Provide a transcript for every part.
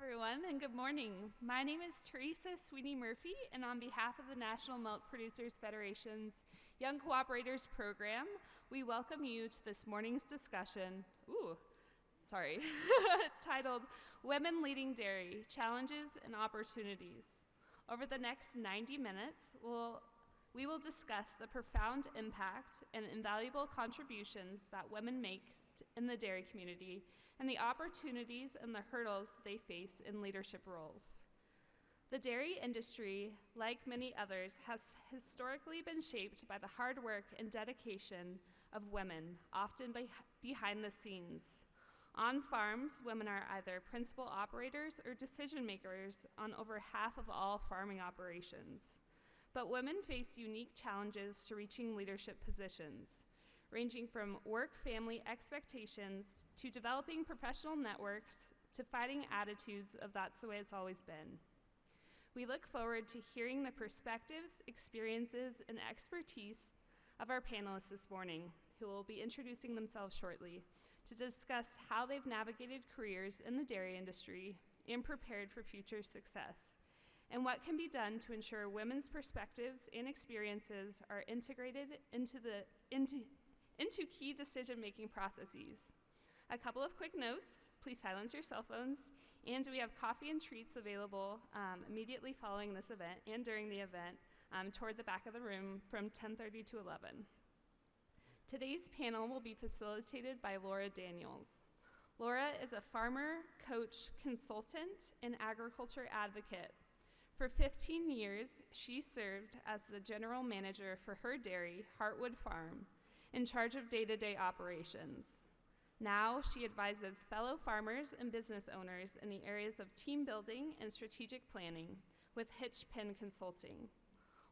everyone, and good morning. My name is Teresa Sweeney Murphy, and on behalf of the National Milk Producers Federation's Young Cooperators program, we welcome you to this morning's discussion, titled Women Leading Dairy, Challenges and Opportunities. Over the next 90 minutes, we will discuss the profound impact and invaluable contributions that women make in the dairy community and the opportunities and the hurdles they face in leadership roles. The dairy industry, like many others, has historically been shaped by the hard work and dedication of women, often behind the scenes. On farms, women are either principal operators or decision makers on over half of all farming operations. But women face unique challenges to reaching leadership positions, ranging from work-family expectations to developing professional networks to fighting attitudes of that's the way it's always been. We look forward to hearing the perspectives, experiences, and expertise of our panelists this morning, who will be introducing themselves shortly, to discuss how they've navigated careers in the dairy industry and prepared for future success, and what can be done to ensure women's perspectives and experiences are integrated into key decision-making processes. A couple of quick notes: please silence your cell phones, and we have coffee and treats available immediately following this event and during the event toward the back of the room from 10:30 to 11. Today's panel will be facilitated by Laura Daniels. Laura is a farmer, coach, consultant, and agriculture advocate. For 15 years, she served as the general manager for her dairy, Heartwood Farm, in charge of day-to-day operations. Now she advises fellow farmers and business owners in the areas of team building and strategic planning with Hitchpin Consulting.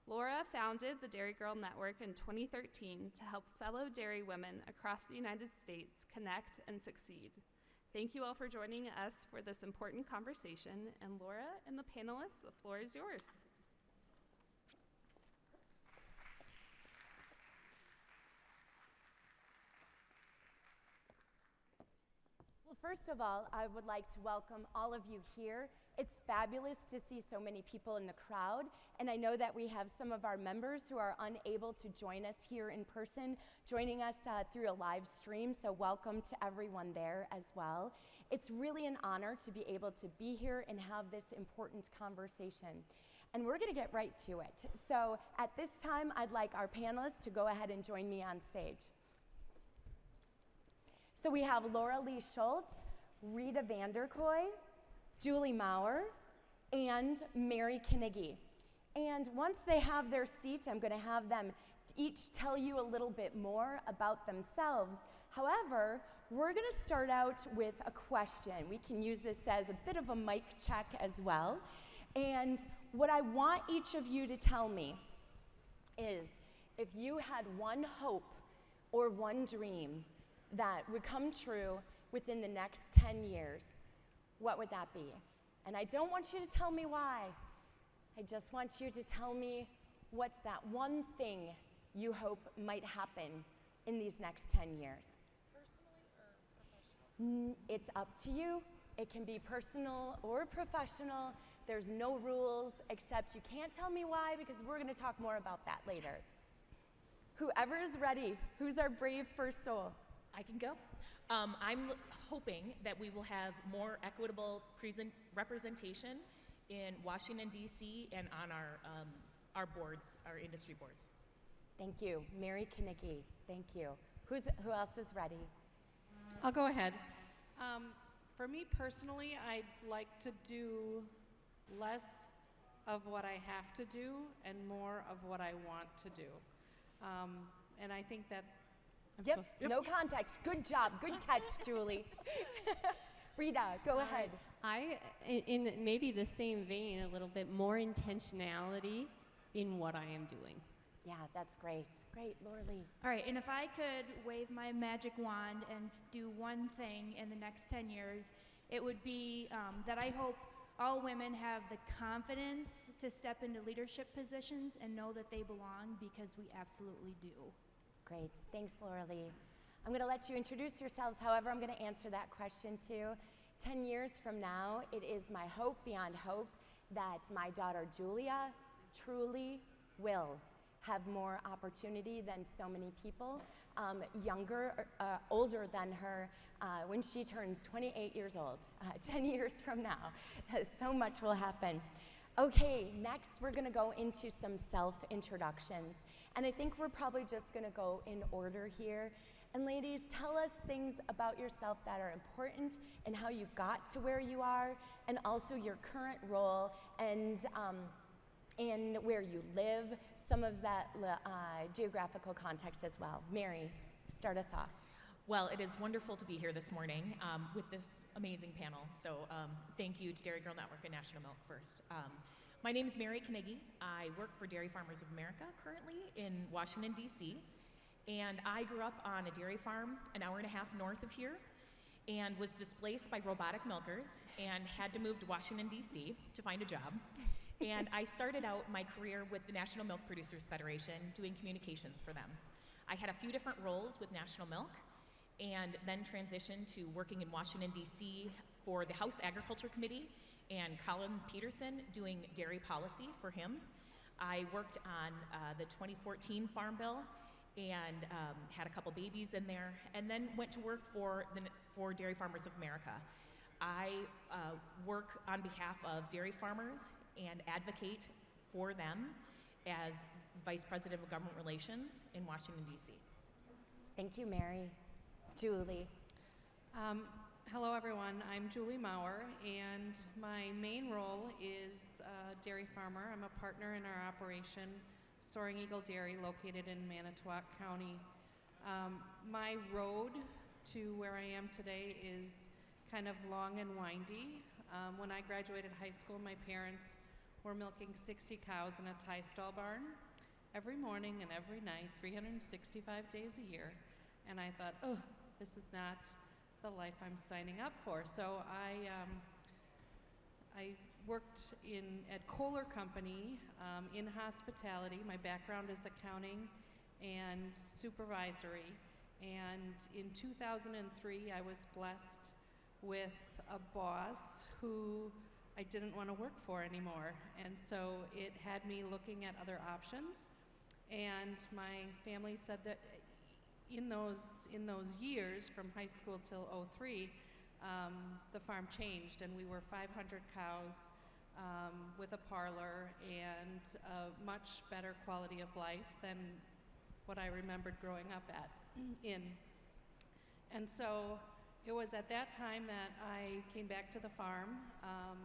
Laura founded the Dairy Girl Network in 2013 to help fellow dairy women across the United States connect and succeed. Thank you all for joining us for this important conversation, and Laura and the panelists, the floor is yours. Well, first of all, I would like to welcome all of you here. It's fabulous to see so many people in the crowd, and I know that we have some of our members who are unable to join us here in person, joining us through a live stream, so welcome to everyone there as well. It's really an honor to be able to be here and have this important conversation. And we're gonna get right to it. So at this time, I'd like our panelists to go ahead and join me on stage. So we have Laura Lee Schultz, Rita Vanderkoy, Julie Maurer, and Mary Carnegie. And once they have their seat, I'm gonna have them each tell you a little bit more about themselves. However, we're gonna start out with a question. We can use this as a bit of a mic check as well. And what I want each of you to tell me is, if you had one hope or one dream that would come true within the next 10 years, what would that be? And I don't want you to tell me why. I just want you to tell me what's that one thing you hope might happen in these next 10 years. Personally or professional? It's up to you. It can be personal or professional. There's no rules, except you can't tell me why, because we're gonna talk more about that later. Whoever is ready, who's our brave first soul? I can go. I'm hoping that we will have more equitable representation in Washington, D.C. and on our boards, our industry boards. Thank you. Mary Carnegie, thank you. Who else is ready? I'll go ahead. For me personally, I'd like to do less of what I have to do and more of what I want to do. And I think that's Yep, no context. Good job. Good catch, Julie. Rita, go ahead. In maybe the same vein, a little bit more intentionality in what I am doing. Yeah, that's great. Great, Laura Lee. All right, and if I could wave my magic wand and do one thing in the next 10 years, it would be that I hope all women have the confidence to step into leadership positions and know that they belong, because we absolutely do. Great. Thanks, Laura Lee. I'm going to let you introduce yourselves. However, I'm going to answer that question too. 10 years from now, it is my hope beyond hope that my daughter Julia truly will have more opportunity than so many people, older than her, when she turns 28 years old, 10 years from now. So much will happen. Okay, next we're gonna go into some self-introductions. And I think we're probably just gonna go in order here. And ladies, tell us things about yourself that are important and how you got to where you are, and also your current role and where you live, some of that geographical context as well. Mary, start us off. Well, it is wonderful to be here this morning with this amazing panel. So thank you to Dairy Girl Network and National Milk first. My name is Mary Carnegie. I work for Dairy Farmers of America currently in Washington, D.C. And I grew up on a dairy farm an hour and a half north of here and was displaced by robotic milkers and had to move to Washington, D.C. to find a job. And I started out my career with the National Milk Producers Federation doing communications for them. I had a few different roles with National Milk and then transitioned to working in Washington, D.C. for the House Agriculture Committee and Colin Peterson doing dairy policy for him. I worked on the 2014 Farm Bill and had a couple babies in there, and then went to work for Dairy Farmers of America. I work on behalf of dairy farmers and advocate for them as Vice President of Government Relations in Washington, D.C. Thank you, Mary. Julie. Hello, everyone. I'm Julie Maurer, and my main role is dairy farmer. I'm a partner in our operation, Soaring Eagle Dairy, located in Manitowoc County. My road to where I am today is kind of long and windy. When I graduated high school, my parents were milking 60 cows in a tie stall barn every morning and every night, 365 days a year. And I thought, oh, this is not the life I'm signing up for. So I worked at Kohler Company in hospitality. My background is accounting and supervisory. And in 2003, I was blessed with a boss who I didn't want to work for anymore. And so it had me looking at other options. And my family said that in those years, from high school till '03, the farm changed, and we were 500 cows with a parlor and a much better quality of life than what I remembered growing up in. And so it was at that time that I came back to the farm,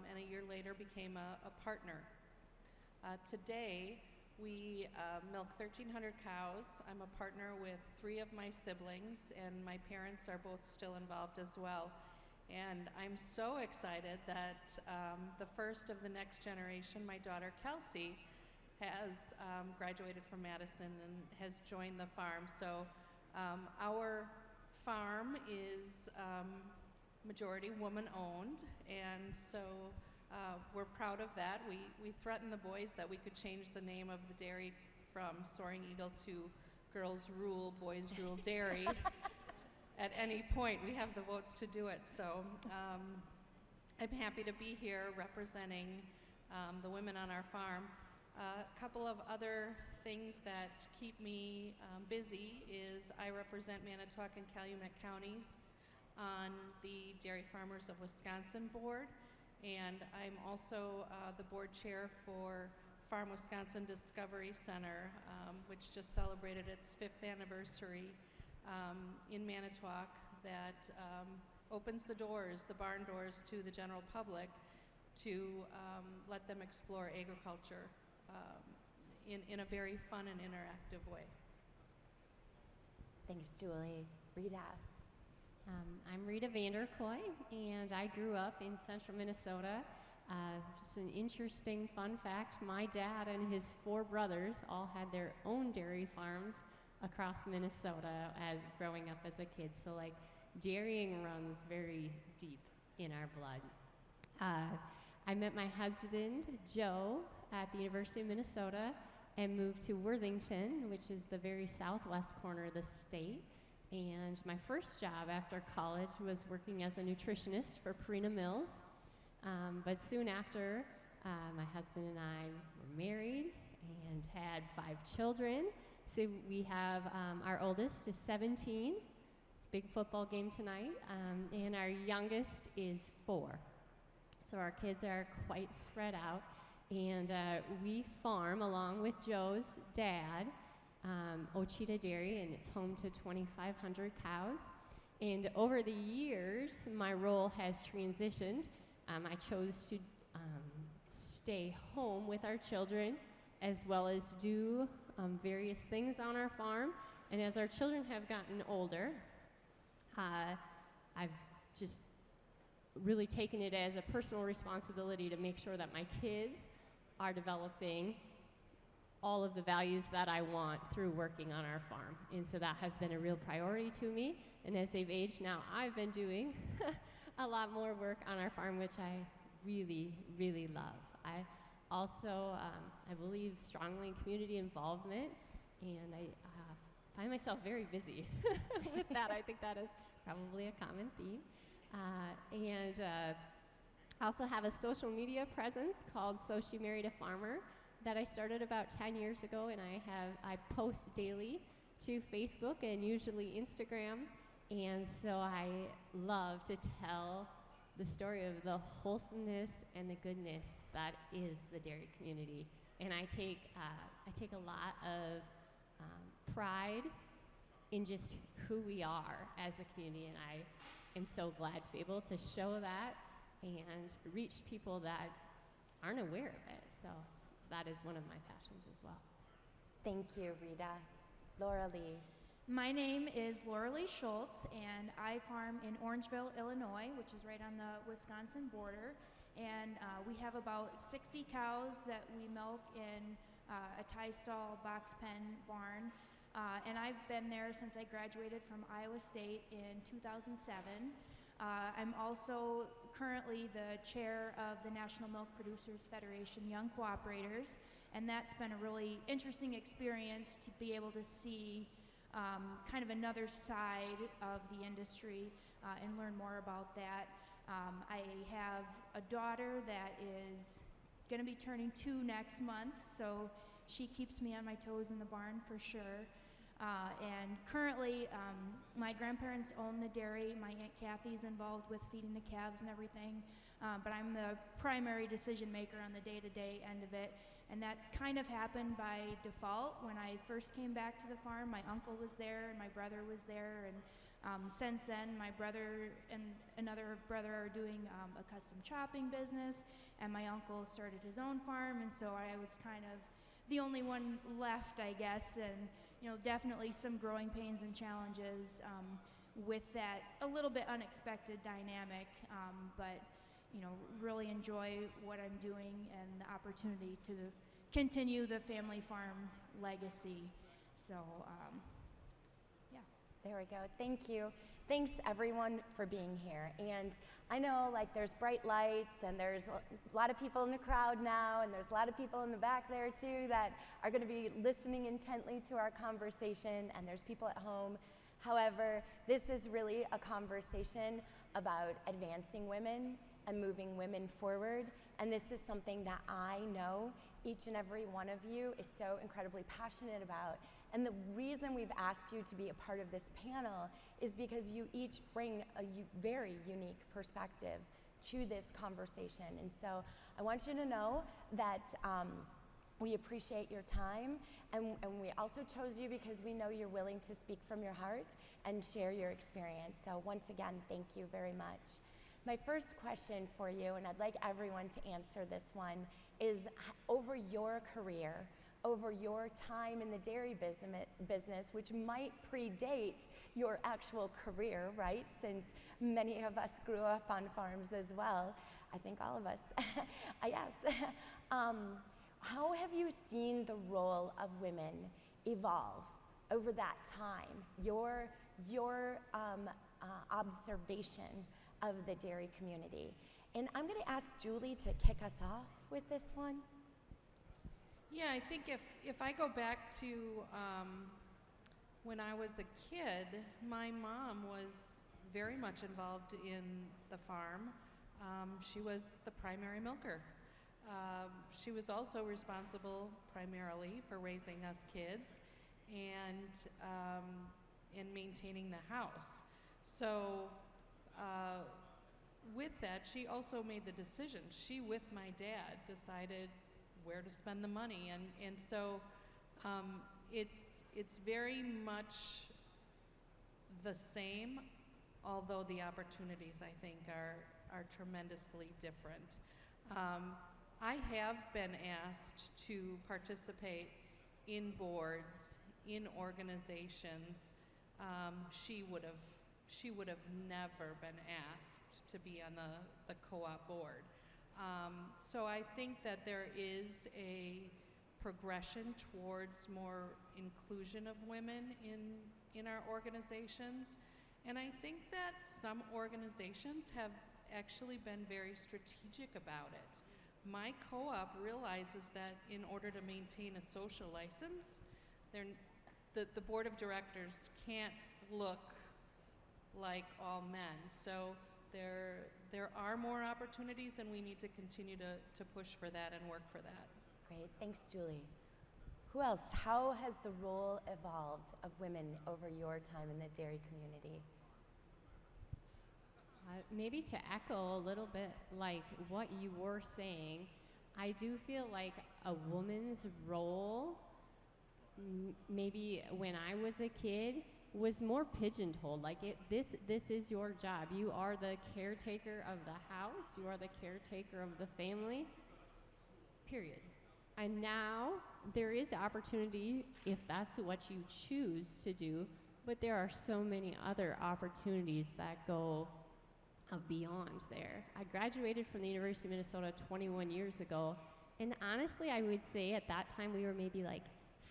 and a year later became a partner. Today, we milk 1,300 cows. I'm a partner with 3 of my siblings, and my parents are both still involved as well. And I'm so excited that the first of the next generation, my daughter Kelsey, has graduated from Madison and has joined the farm. So our farm is majority woman-owned, and so we're proud of that. We threatened the boys that we could change the name of the dairy from Soaring Eagle to Girls Rule, Boys Rule Dairy at any point. We have the votes to do it. So I'm happy to be here representing the women on our farm. A couple of other things that keep me busy is I represent Manitowoc and Calumet counties on the Dairy Farmers of Wisconsin board. And I'm also the board chair for Farm Wisconsin Discovery Center, which just celebrated its 5th anniversary in Manitowoc, that opens the doors, the barn doors, to the general public to let them explore agriculture in a very fun and interactive way. Thanks, Julie. Rita. I'm Rita Vanderkoy, and I grew up in central Minnesota. Just an interesting fun fact, my dad and his 4 brothers all had their own dairy farms across Minnesota as growing up as a kid. So like dairying runs very deep in our blood. I met my husband, Joe, at the University of Minnesota and moved to Worthington, which is the very southwest corner of the state. And my first job after college was working as a nutritionist for Purina Mills. But soon after, my husband and I were married and had 5 children. So we have our oldest is 17. It's a big football game tonight. And our youngest is 4. So our kids are quite spread out. And we farm along with Joe's dad, Ochita Dairy, and it's home to 2,500 cows. And over the years, my role has transitioned. I chose to stay home with our children as well as do various things on our farm. And as our children have gotten older, I've just really taken it as a personal responsibility to make sure that my kids are developing all of the values that I want through working on our farm. And so that has been a real priority to me. And as they've aged now, I've been doing a lot more work on our farm, which I really, really love. I also, I believe strongly in community involvement, and I find myself very busy with that. I think that is probably a common theme. I also have a social media presence called So She Married a Farmer that I started about 10 years ago, and I post daily to Facebook and usually Instagram. And so I love to tell the story of the wholesomeness and the goodness that is the dairy community. And I take a lot of pride in just who we are as a community, and I am so glad to be able to show that and reach people that aren't aware of it. So that is one of my passions as well. Thank you, Rita. Laura Lee. My name is Laura Lee Schultz, and I farm in Orangeville, Illinois, which is right on the Wisconsin border. And we have about 60 cows that we milk in a tie stall box pen barn. And I've been there since I graduated from Iowa State in 2007. I'm also currently the chair of the National Milk Producers Federation Young Cooperators, and that's been a really interesting experience to be able to see kind of another side of the industry and learn more about that. I have a daughter that is going to be turning 2 next month, so she keeps me on my toes in the barn for sure. And currently, my grandparents own the dairy. My Aunt Kathy's involved with feeding the calves and everything, but I'm the primary decision maker on the day-to-day end of it. And that kind of happened by default. When I first came back to the farm, my uncle was there and my brother was there. And since then, my brother and another brother are doing a custom chopping business, and my uncle started his own farm, and so I was kind of the only one left, I guess. And definitely some growing pains and challenges with that a little bit unexpected dynamic, but really enjoy what I'm doing and the opportunity to continue the family farm legacy. So, yeah. There we go. Thank you. Thanks everyone for being here. And I know there's bright lights and there's a lot of people in the crowd now, and there's a lot of people in the back there too that are going to be listening intently to our conversation, and there's people at home. However, this is really a conversation about advancing women and moving women forward, and this is something that I know each and every one of you is so incredibly passionate about. And the reason we've asked you to be a part of this panel is because you each bring a very unique perspective to this conversation. And so I want you to know that we appreciate your time, and we also chose you because we know you're willing to speak from your heart and share your experience. So once again, thank you very much. My first question for you, and I'd like everyone to answer this one, is over your career, over your time in the dairy business, which might predate your actual career, right? Since many of us grew up on farms as well. I think all of us, yes. How have you seen the role of women evolve over that time? Your observation of the dairy community. And I'm going to ask Julie to kick us off with this one. Yeah, I think if I go back to when I was a kid, my mom was very much involved in the farm. She was the primary milker. She was also responsible primarily for raising us kids and maintaining the house. So with that, she also made the decision. She, with my dad, decided where to spend the money, and so it's very much the same, although the opportunities, I think, are tremendously different. I have been asked to participate in boards, in organizations. She would have never been asked to be on the co-op board. So I think that there is a progression towards more inclusion of women in our organizations. And I think that some organizations have actually been very strategic about it. My co-op realizes that in order to maintain a social license, the board of directors can't look like all men. So there are more opportunities, and we need to continue to push for that and work for that. Great, thanks, Julie. Who else? How has the role evolved of women over your time in the dairy community? Maybe to echo a little bit like what you were saying, I do feel like a woman's role, maybe when I was a kid, was more pigeonholed. Like this is your job. You are the caretaker of the house. You are the caretaker of the family. Period. And now there is opportunity if that's what you choose to do, but there are so many other opportunities that go beyond there. I graduated from the University of Minnesota 21 years ago, and honestly, I would say at that time we were maybe like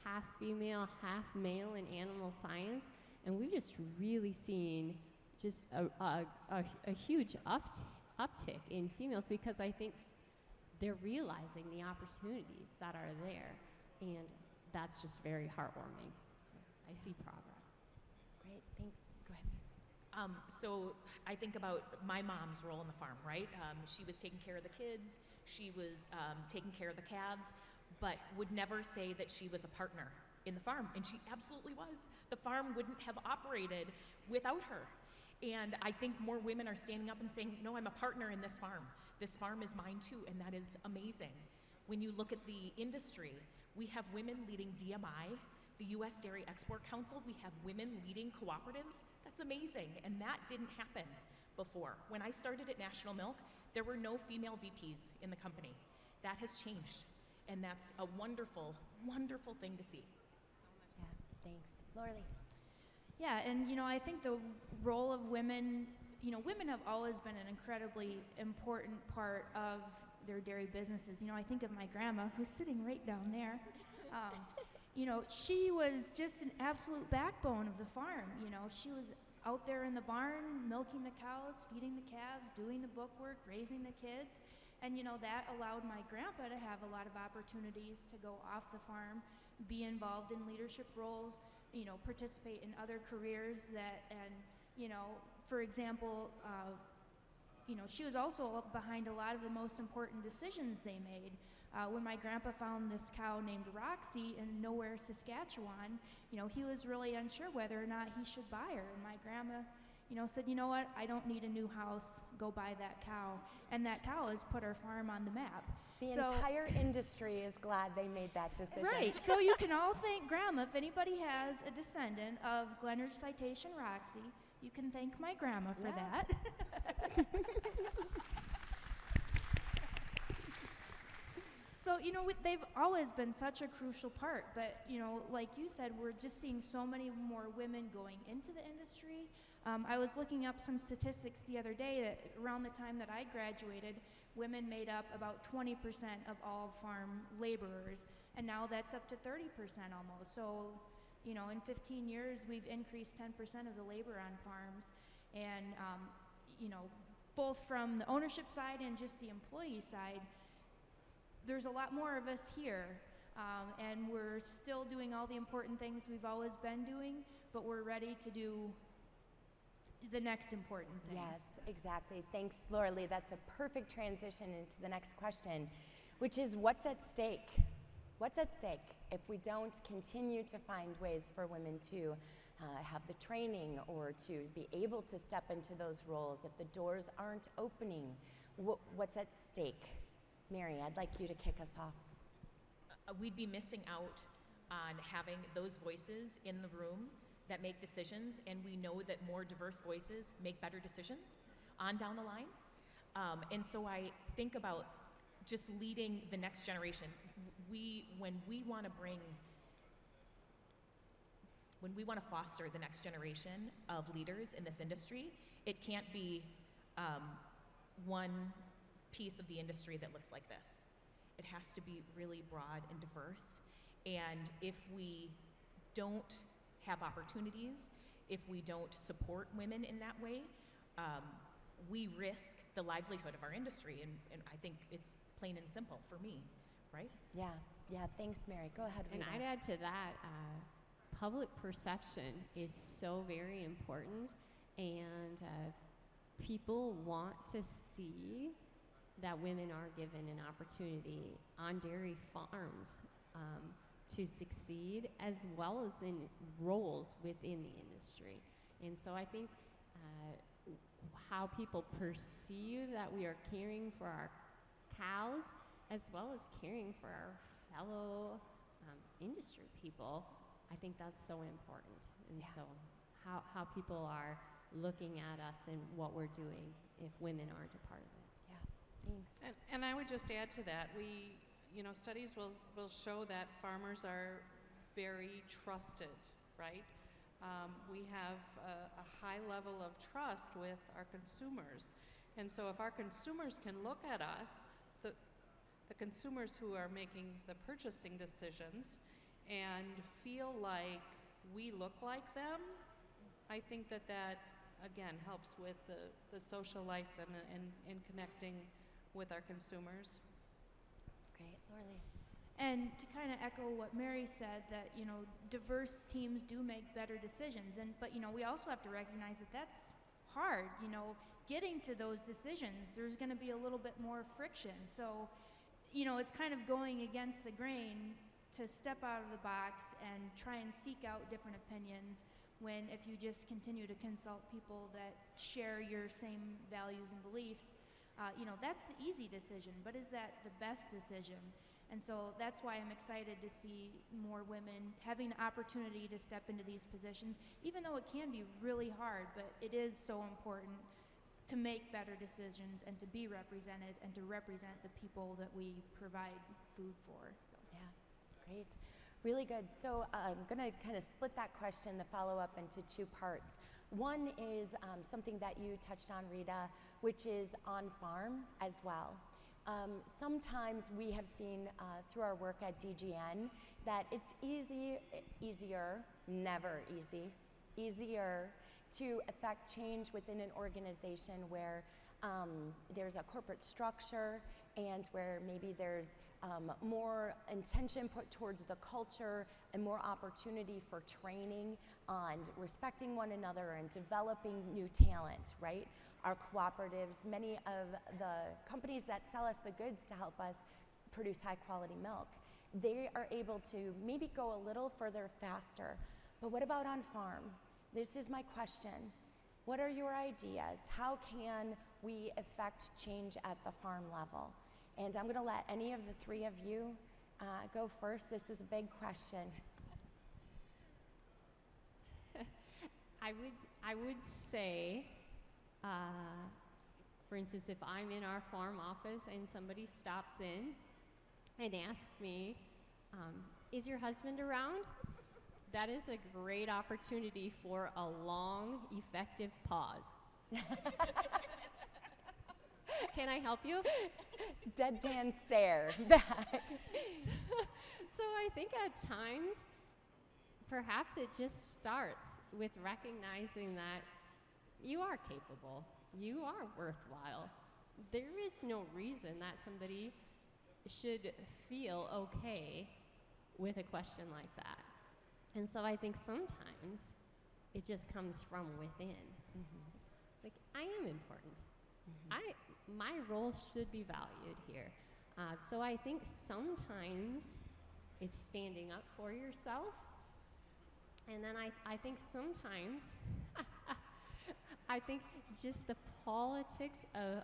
half female, half male in animal science, and we've just really seen just a huge uptick in females because I think they're realizing the opportunities that are there, and that's just very heartwarming. So I see progress. Great, thanks. Go ahead. So I think about my mom's role in the farm, right? She was taking care of the kids, she was taking care of the calves, but would never say that she was a partner in the farm, and she absolutely was. The farm wouldn't have operated without her. And I think more women are standing up and saying, no, I'm a partner in this farm. This farm is mine too, and that is amazing. When you look at the industry, we have women leading DMI, the U.S. Dairy Export Council, we have women leading cooperatives. That's amazing, and that didn't happen before. When I started at National Milk, there were no female VPs in the company. That has changed, and that's a wonderful, wonderful thing to see. Yeah, thanks. Lorley. Yeah, and I think the role of women, women have always been an incredibly important part of their dairy businesses. I think of my grandma, who's sitting right down there. She was just an absolute backbone of the farm. She was out there in the barn, milking the cows, feeding the calves, doing the bookwork, raising the kids. And, that allowed my grandpa to have a lot of opportunities to go off the farm, be involved in leadership roles, participate in other careers for example, she was also behind a lot of the most important decisions they made. When my grandpa found this cow named Roxy in nowhere, Saskatchewan, he was really unsure whether or not he should buy her. And my grandma, said, you know what, I don't need a new house, go buy that cow. And that cow has put our farm on the map. The entire industry is glad they made that decision. Right, so you can all thank Grandma. If anybody has a descendant of Glenridge Citation Roxy, you can thank my grandma for that. So, they've always been such a crucial part, but, like you said, we're just seeing so many more women going into the industry. I was looking up some statistics the other day that around the time that I graduated, women made up about 20% of all farm laborers, and now that's up to 30% almost. So, in 15 years, we've increased 10% of the labor on farms, and, both from the ownership side and just the employee side, there's a lot more of us here. And we're still doing all the important things we've always been doing, but we're ready to do the next important thing. Yes, exactly. Thanks, Laura Lee. That's a perfect transition into the next question, which is what's at stake? What's at stake if we don't continue to find ways for women to have the training or to be able to step into those roles, if the doors aren't opening? What's at stake? Mary, I'd like you to kick us off. We'd be missing out on having those voices in the room that make decisions, and we know that more diverse voices make better decisions on down the line. And so I think about just leading the next generation. When we want to foster the next generation of leaders in this industry, it can't be one piece of the industry that looks like this. It has to be really broad and diverse. And if we don't have opportunities, if we don't support women in that way, we risk the livelihood of our industry. And I think it's plain and simple for me, right? Yeah, thanks, Mary. Go ahead, And Rita. I'd add to that, public perception is so very important, and people want to see that women are given an opportunity on dairy farms to succeed, as well as in roles within the industry. And so I think how people perceive that we are caring for our cows, as well as caring for our fellow industry people, I think that's so important. And so how people are looking at us and what we're doing if women aren't a part of it. Thanks. And I would just add to that, studies will show that farmers are very trusted, right? We have a high level of trust with our consumers. And so if our consumers can look at us, the consumers who are making the purchasing decisions, and feel like we look like them, I think that again, helps with the social license and connecting with our consumers. Great, Laura Lee. And to kind of echo what Mary said, that diverse teams do make better decisions, but we also have to recognize that that's hard. Getting to those decisions, there's going to be a little bit more friction. So, it's kind of going against the grain to step out of the box and try and seek out different opinions, when if you just continue to consult people that share your same values and beliefs, that's the easy decision, but is that the best decision? And so that's why I'm excited to see more women having the opportunity to step into these positions, even though it can be really hard, but it is so important to make better decisions and to be represented and to represent the people that we provide food for. So. Yeah, great. Really good. So I'm going to kind of split that question, the follow-up, into two parts. One is something that you touched on, Rita, which is on-farm as well. Sometimes we have seen through our work at DGN that it's easier, never easy, easier to affect change within an organization where there's a corporate structure and where maybe there's more intention put towards the culture and more opportunity for training on respecting one another and developing new talent, right? Our cooperatives, many of the companies that sell us the goods to help us produce high quality milk, they are able to maybe go a little further faster. But what about on farm? This is my question. What are your ideas? How can we affect change at the farm level? And I'm going to let any of the three of you go first. This is a big question. I would say, for instance, if I'm in our farm office and somebody stops in and asks me, is your husband around? That is a great opportunity for a long, effective pause. Can I help you? Deadpan stare back. So I think at times, perhaps it just starts with recognizing that you are capable, you are worthwhile. There is no reason that somebody should feel okay with a question like that. And so I think sometimes it just comes from within. Like, I am important. My role should be valued here. So I think sometimes it's standing up for yourself. And then I think sometimes, I think just the politics of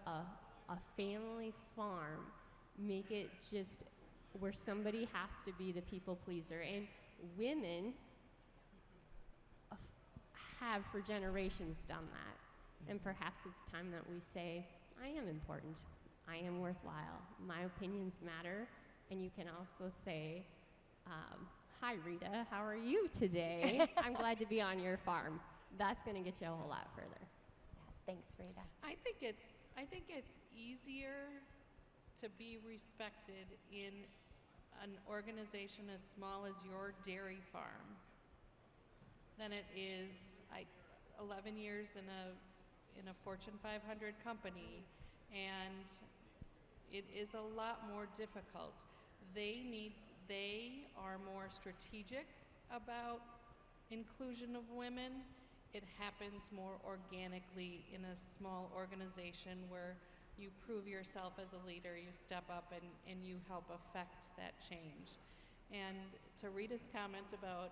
a family farm make it just where somebody has to be the people pleaser. And women have for generations done that. And perhaps it's time that we say, I am important. I am worthwhile. My opinions matter. And you can also say, hi, Rita, how are you today? I'm glad to be on your farm. That's going to get you a whole lot further. Yeah, thanks, Rita. I think it's easier to be respected in an organization as small as your dairy farm than it is 11 years in a Fortune 500 company, and it is a lot more difficult. They are more strategic about inclusion of women. It happens more organically in a small organization where you prove yourself as a leader, you step up and you help affect that change. And to Rita's comment about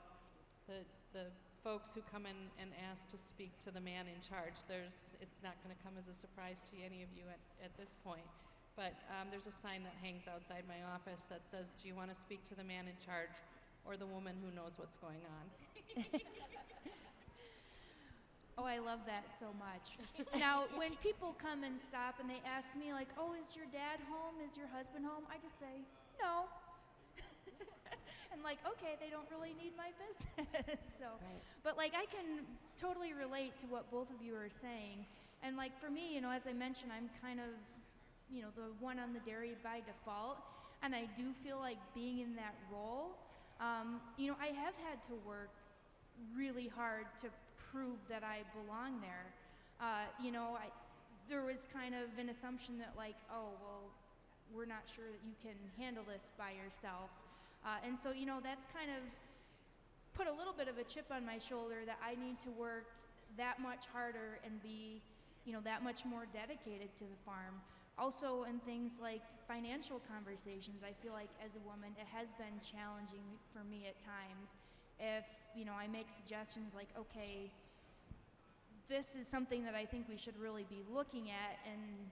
the folks who come in and ask to speak to the man in charge, it's not going to come as a surprise to any of you at this point. But there's a sign that hangs outside my office that says, do you want to speak to the man in charge or the woman who knows what's going on? Oh, I love that so much. Now, when people come and stop and they ask me, like, oh, is your dad home? Is your husband home? I just say, no. And like, okay, they don't really need my business. So, Right. But like, I can totally relate to what both of you are saying. And like, for me, as I mentioned, I'm kind of, the one on the dairy by default. And I do feel like being in that role, I have had to work really hard to prove that I belong there. There was kind of an assumption that like, oh, well, we're not sure that you can handle this by yourself. And so, that's kind of put a little bit of a chip on my shoulder that I need to work that much harder and be, that much more dedicated to the farm. Also, in things like financial conversations, I feel like as a woman, it has been challenging for me at times. If, I make suggestions like, okay, this is something that I think we should really be looking at, and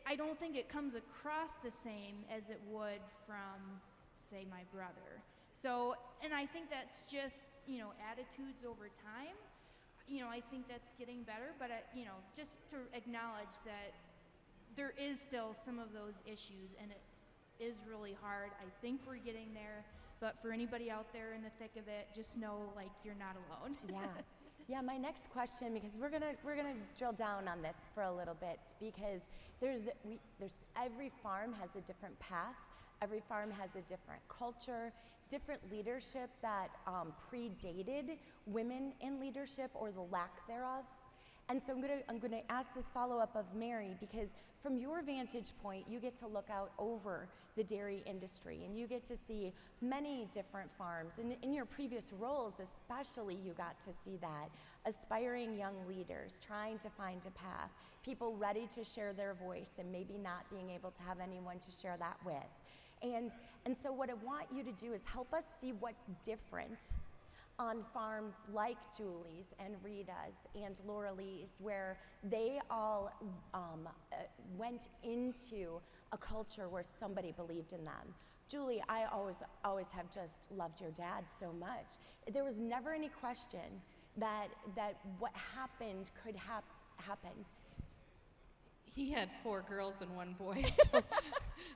I don't think it comes across the same as it would from, say, my brother. So, and I think that's just, attitudes over time. I think that's getting better, but, just to acknowledge that there is still some of those issues, and it is really hard. I think we're getting there, but for anybody out there in the thick of it, just know, like, you're not alone. Yeah, my next question, because we're gonna drill down on this for a little bit, because there's every farm has a different path, every farm has a different culture, different leadership that predated women in leadership or the lack thereof. And so I'm gonna ask this follow-up of Mary, because from your vantage point, you get to look out over the dairy industry and you get to see many different farms. And in your previous roles, especially, you got to see that. Aspiring young leaders trying to find a path, people ready to share their voice and maybe not being able to have anyone to share that with. And so what I want you to do is help us see what's different on farms like Julie's and Rita's and Laura Lee's, where they all went into a culture where somebody believed in them. Julie, I always have just loved your dad so much. There was never any question that what happened could happen. He had 4 girls and 1 boy, so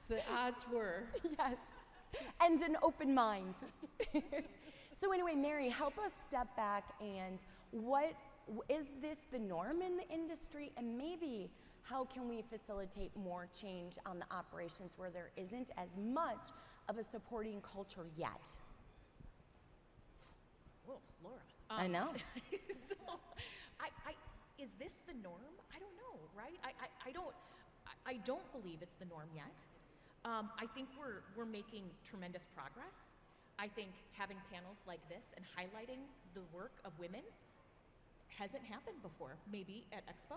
the odds were. Yes, and an open mind. So anyway, Mary, help us step back, and what is this the norm in the industry, and maybe how can we facilitate more change on the operations where there isn't as much of a supporting culture yet? Whoa, Laura. I know. So, is this the norm? I don't know, right? I don't believe it's the norm yet. I think we're making tremendous progress. I think having panels like this and highlighting the work of women hasn't happened before. Maybe at Expo,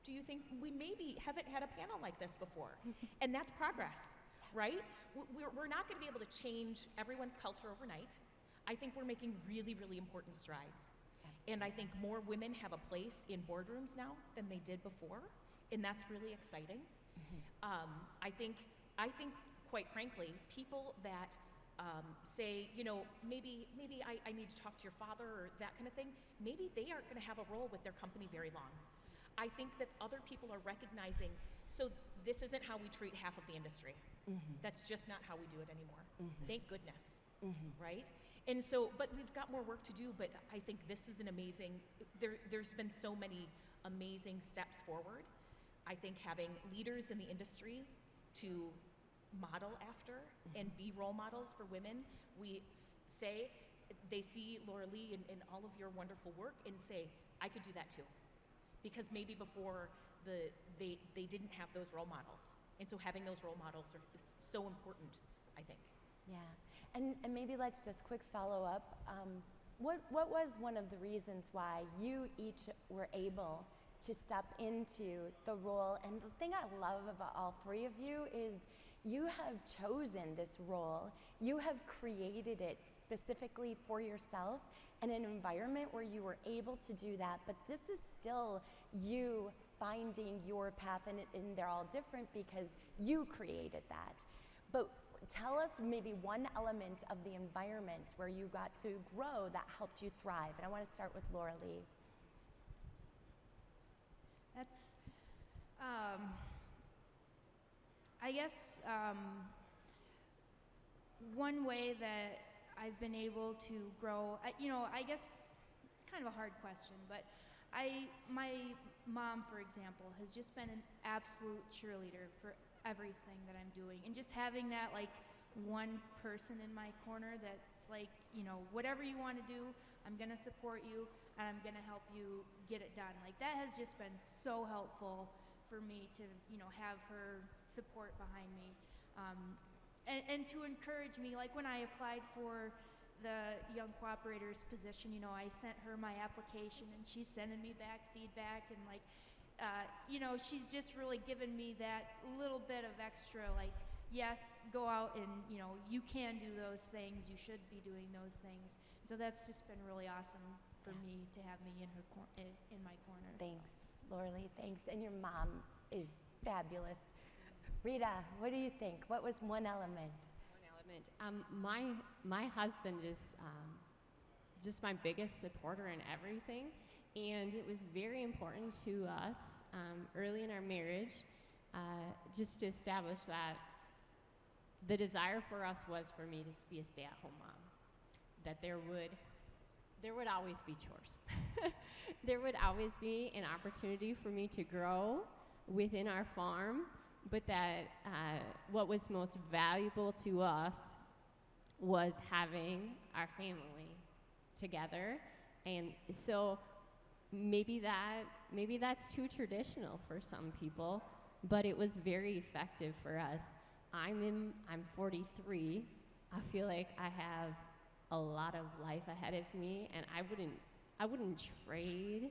do you think we maybe haven't had a panel like this before? And that's progress, right? We're not going to be able to change everyone's culture overnight. I think we're making really, really important strides. Absolutely. And I think more women have a place in boardrooms now than they did before, and that's really exciting. I think, quite frankly, people that say, you know, maybe I need to talk to your father or that kind of thing, maybe they aren't going to have a role with their company very long. I think that other people are recognizing, so this isn't how we treat half of the industry. That's just not how we do it anymore. Thank goodness, right? And so, but we've got more work to do, but I think this is an amazing, there's been so many amazing steps forward. I think having leaders in the industry to model after and be role models for women, say, they see Laura Lee and all of your wonderful work and say, I could do that too. Because maybe before they didn't have those role models. And so having those role models is so important, I think. Yeah, and maybe let's just quick follow up. What was one of the reasons why you each were able to step into the role? And the thing I love about all three of you is you have chosen this role. You have created it specifically for yourself in an environment where you were able to do that, but this is still you finding your path, and they're all different because you created that. But tell us maybe one element of the environment where you got to grow that helped you thrive. And I want to start with Laura Lee. That's, I guess, one way that I've been able to grow, I guess it's kind of a hard question, but my mom, for example, has just been an absolute cheerleader for everything that I'm doing. And just having that, like, one person in my corner that's like, whatever you want to do, I'm going to support you and I'm going to help you get it done. Like, that has just been so helpful for me to, have her support behind me. And to encourage me, like when I applied for the Young Cooperators position, I sent her my application and she's sending me back feedback and she's just really given me that little bit of extra, like, yes, go out and, you can do those things, you should be doing those things. So that's just been really awesome for me to have me in my corner. Thanks, Laura Lee, thanks. And your mom is fabulous. Rita, what do you think? What was one element? My husband is just my biggest supporter in everything, and it was very important to us early in our marriage just to establish that the desire for us was for me to be a stay-at-home mom, that there would always be chores. There would always be an opportunity for me to grow within our farm, but that what was most valuable to us was having our family together. And so maybe that's too traditional for some people, but it was very effective for us. I'm 43. I feel like I have a lot of life ahead of me, and I wouldn't trade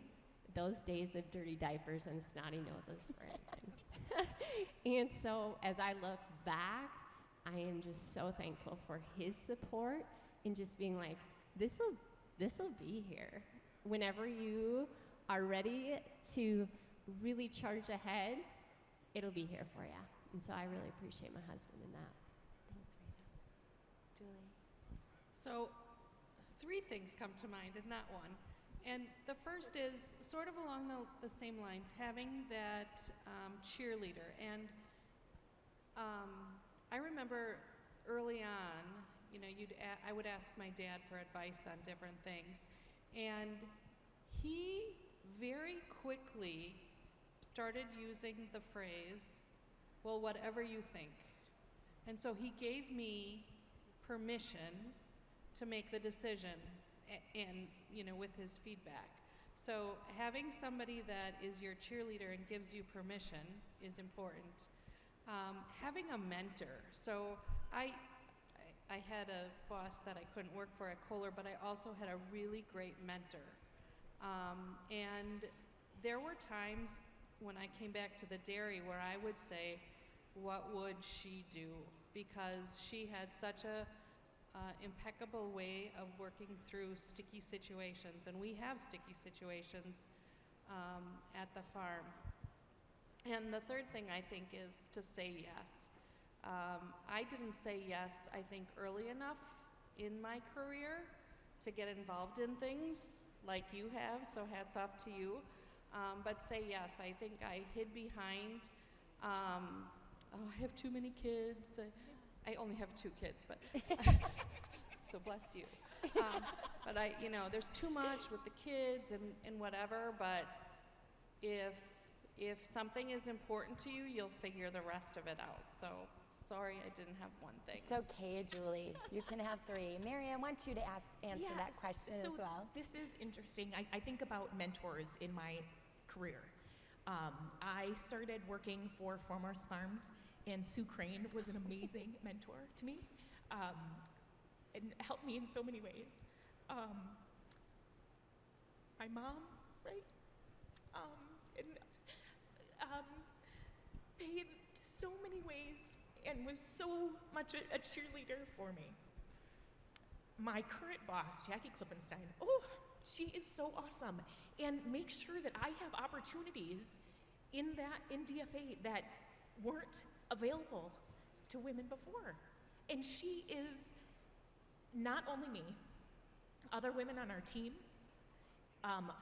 those days of dirty diapers and snotty noses for anything. And so as I look back, I am just so thankful for his support and just being like, this'll be here. Whenever you are ready to really charge ahead, it'll be here for you. And so I really appreciate my husband in that. Thanks, Rita. Julie? So 3 things come to mind and not one. And the first is sort of along the same lines, having that cheerleader. And I remember early on, I would ask my dad for advice on different things. And he very quickly started using the phrase, well, whatever you think. And so he gave me permission to make the decision and with his feedback. So having somebody that is your cheerleader and gives you permission is important. Having a mentor. So I had a boss that I couldn't work for at Kohler, but I also had a really great mentor. And there were times when I came back to the dairy where I would say, what would she do? Because she had such a impeccable way of working through sticky situations, and we have sticky situations at the farm. And the third thing I think is to say yes. I didn't say yes, I think, early enough in my career to get involved in things like you have, so hats off to you. But say yes, I think I hid behind, I have too many kids. I only have 2 kids, but so bless you. But there's too much with the kids and whatever, but if something is important to you, you'll figure the rest of it out. So sorry I didn't have one thing. It's okay, Julie. You can have 3. Mary, I want you to answer that question as well. This is interesting. I think about mentors in my career. I started working for Farmers Farms, and Sue Crane was an amazing mentor to me, and helped me in so many ways. My mom, right? Paid so many ways and was so much a cheerleader for me. My current boss, Jackie Klippenstein, she is so awesome, and makes sure that I have opportunities in DFA that weren't available to women before. And she is not only me, other women on our team,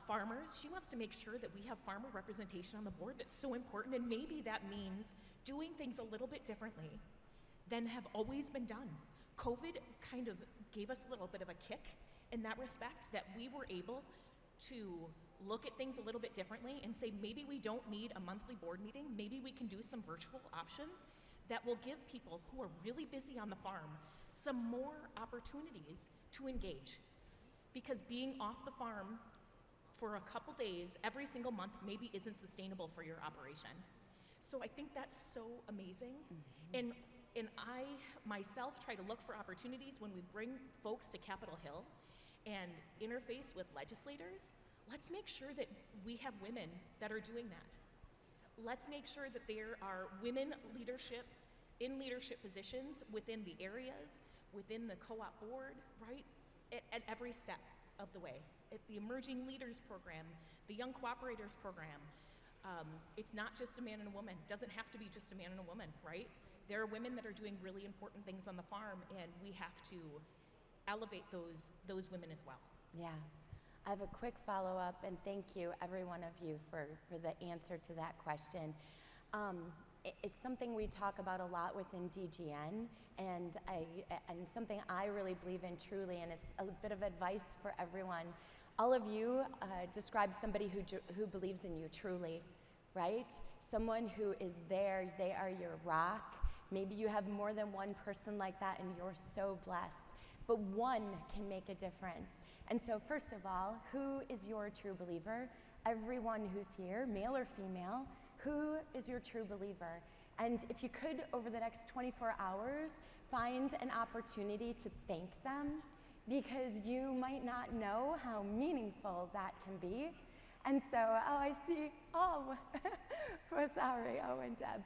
farmers. She wants to make sure that we have farmer representation on the board. That's so important, and maybe that means doing things a little bit differently than have always been done. COVID kind of gave us a little bit of a kick in that respect, that we were able to look at things a little bit differently and say, maybe we don't need a monthly board meeting, maybe we can do some virtual options that will give people who are really busy on the farm some more opportunities to engage. Because being off the farm for a couple days every single month maybe isn't sustainable for your operation. So I think that's so amazing. And I myself try to look for opportunities when we bring folks to Capitol Hill and interface with legislators. Let's make sure that we have women that are doing that. Let's make sure that there are women in leadership positions within the areas, within the co-op board, right? At every step of the way. At the Emerging Leaders Program, the Young Cooperators Program. It's not just a man and a woman. It doesn't have to be just a man and a woman, right? There are women that are doing really important things on the farm, and we have to elevate those women as well. Yeah. I have a quick follow-up, and thank you, every one of you, for the answer to that question. It's something we talk about a lot within DGN, and something I really believe in truly, and it's a bit of advice for everyone. All of you describe somebody who believes in you truly, right? Someone who is there, they are your rock. Maybe you have more than one person like that, and you're so blessed. But one can make a difference. And so first of all, who is your true believer? Everyone who's here, male or female, who is your true believer? And if you could, over the next 24 hours, find an opportunity to thank them, because you might not know how meaningful that can be. And so, I see, sorry, and Deb.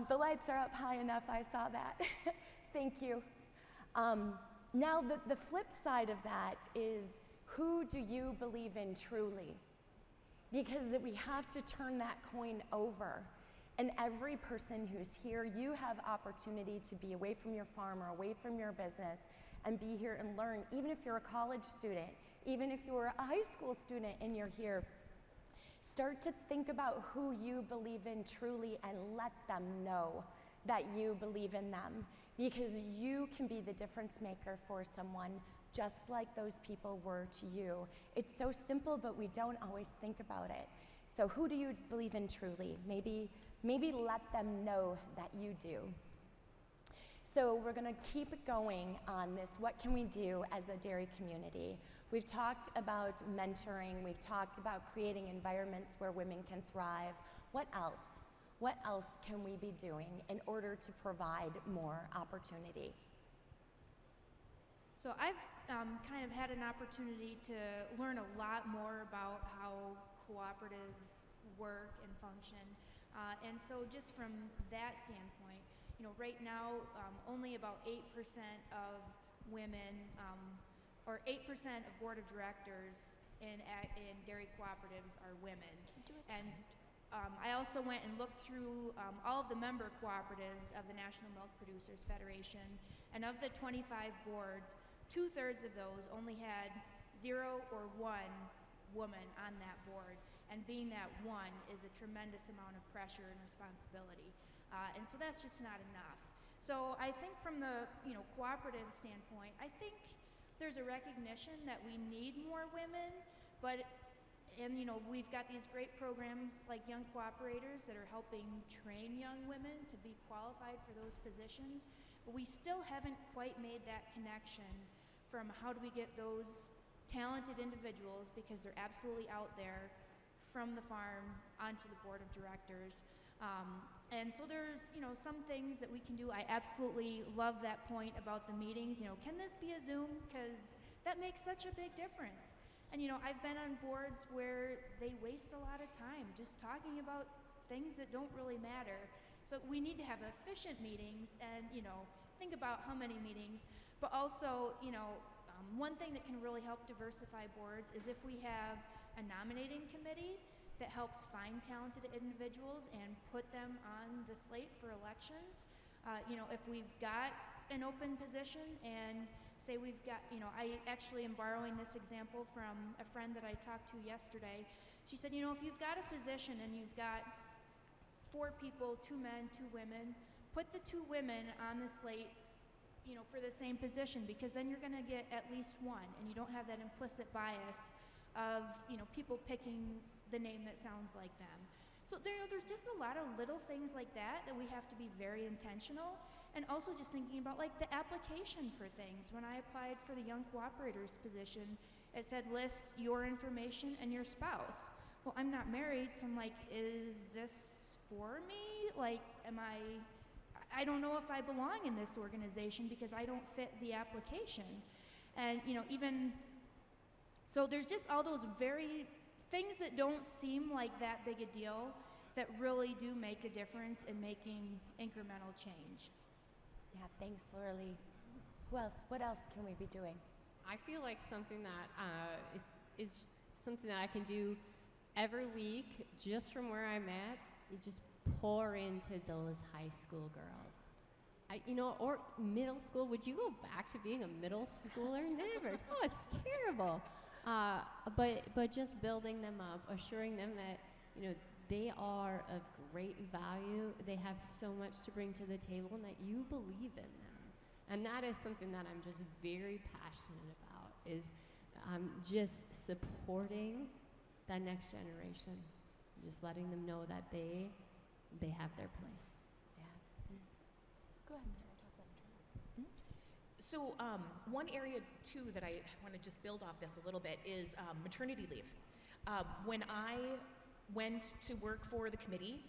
The lights are up high enough, I saw that. Thank you. Now, the flip side of that is, who do you believe in truly? Because we have to turn that coin over. And every person who's here, you have opportunity to be away from your farm or away from your business and be here and learn. Even if you're a college student, even if you're a high school student and you're here, start to think about who you believe in truly and let them know that you believe in them, because you can be the difference maker for someone just like those people were to you. It's so simple, but we don't always think about it. So who do you believe in truly? Maybe let them know that you do. So we're gonna keep going on this. What can we do as a dairy community? We've talked about mentoring. We've talked about creating environments where women can thrive. What else? what else can we be doing in order to provide more opportunity? So I've kind of had an opportunity to learn a lot more about how cooperatives work and function. And so just from that standpoint, right now, only about 8% of women, or 8% of board of directors in dairy cooperatives are women. I also went and looked through all of the member cooperatives of the National Milk Producers Federation, and of the 25 boards, 2/3 of those only had 0 or 1 woman on that board, and being that one is a tremendous amount of pressure and responsibility, and so that's just not enough. So I think from the cooperative standpoint, I think there's a recognition that we need more women, and we've got these great programs like Young Cooperators that are helping train young women to be qualified for those positions, but we still haven't quite made that connection from how do we get those talented individuals, because they're absolutely out there, from the farm onto the board of directors. And so there's some things that we can do. I absolutely love that point about the meetings. Can this be a Zoom? Because that makes such a big difference. And I've been on boards where they waste a lot of time just talking about things that don't really matter. So we need to have efficient meetings and think about how many meetings. But also one thing that can really help diversify boards is if we have a nominating committee that helps find talented individuals and put them on the slate for elections. If we've got an open position and say we've got, I actually am borrowing this example from a friend that I talked to yesterday. She said, if you've got a position and you've got 4 people, 2 men, 2 women, put the 2 women on the slate, for the same position, because then you're going to get at least one, and you don't have that implicit bias of, people picking the name that sounds like them. So there's just a lot of little things like that we have to be very intentional, and also just thinking about like the application for things. When I applied for the Young Cooperators position, it said list your information and your spouse. Well, I'm not married, so I'm like, is this for me? Like, I don't know if I belong in this organization because I don't fit the application. And so there's just all those very things that don't seem like that big a deal that really do make a difference in making incremental change. Yeah, thanks, Lorelei. What else can we be doing? I feel like something that is something that I can do every week, just from where I'm at. You just pour into those high school girls. Or middle school. Would you go back to being a middle schooler? Never. No, it's terrible. But just building them up, assuring them that they are of great value. They have so much to bring to the table, and that you believe in them. And that is something that I'm just very passionate about. Is just supporting that next generation, just letting them know that they have their place. Yeah. Go ahead. So one area, too, that I want to just build off this a little bit is maternity leave. When I went to work for the committee,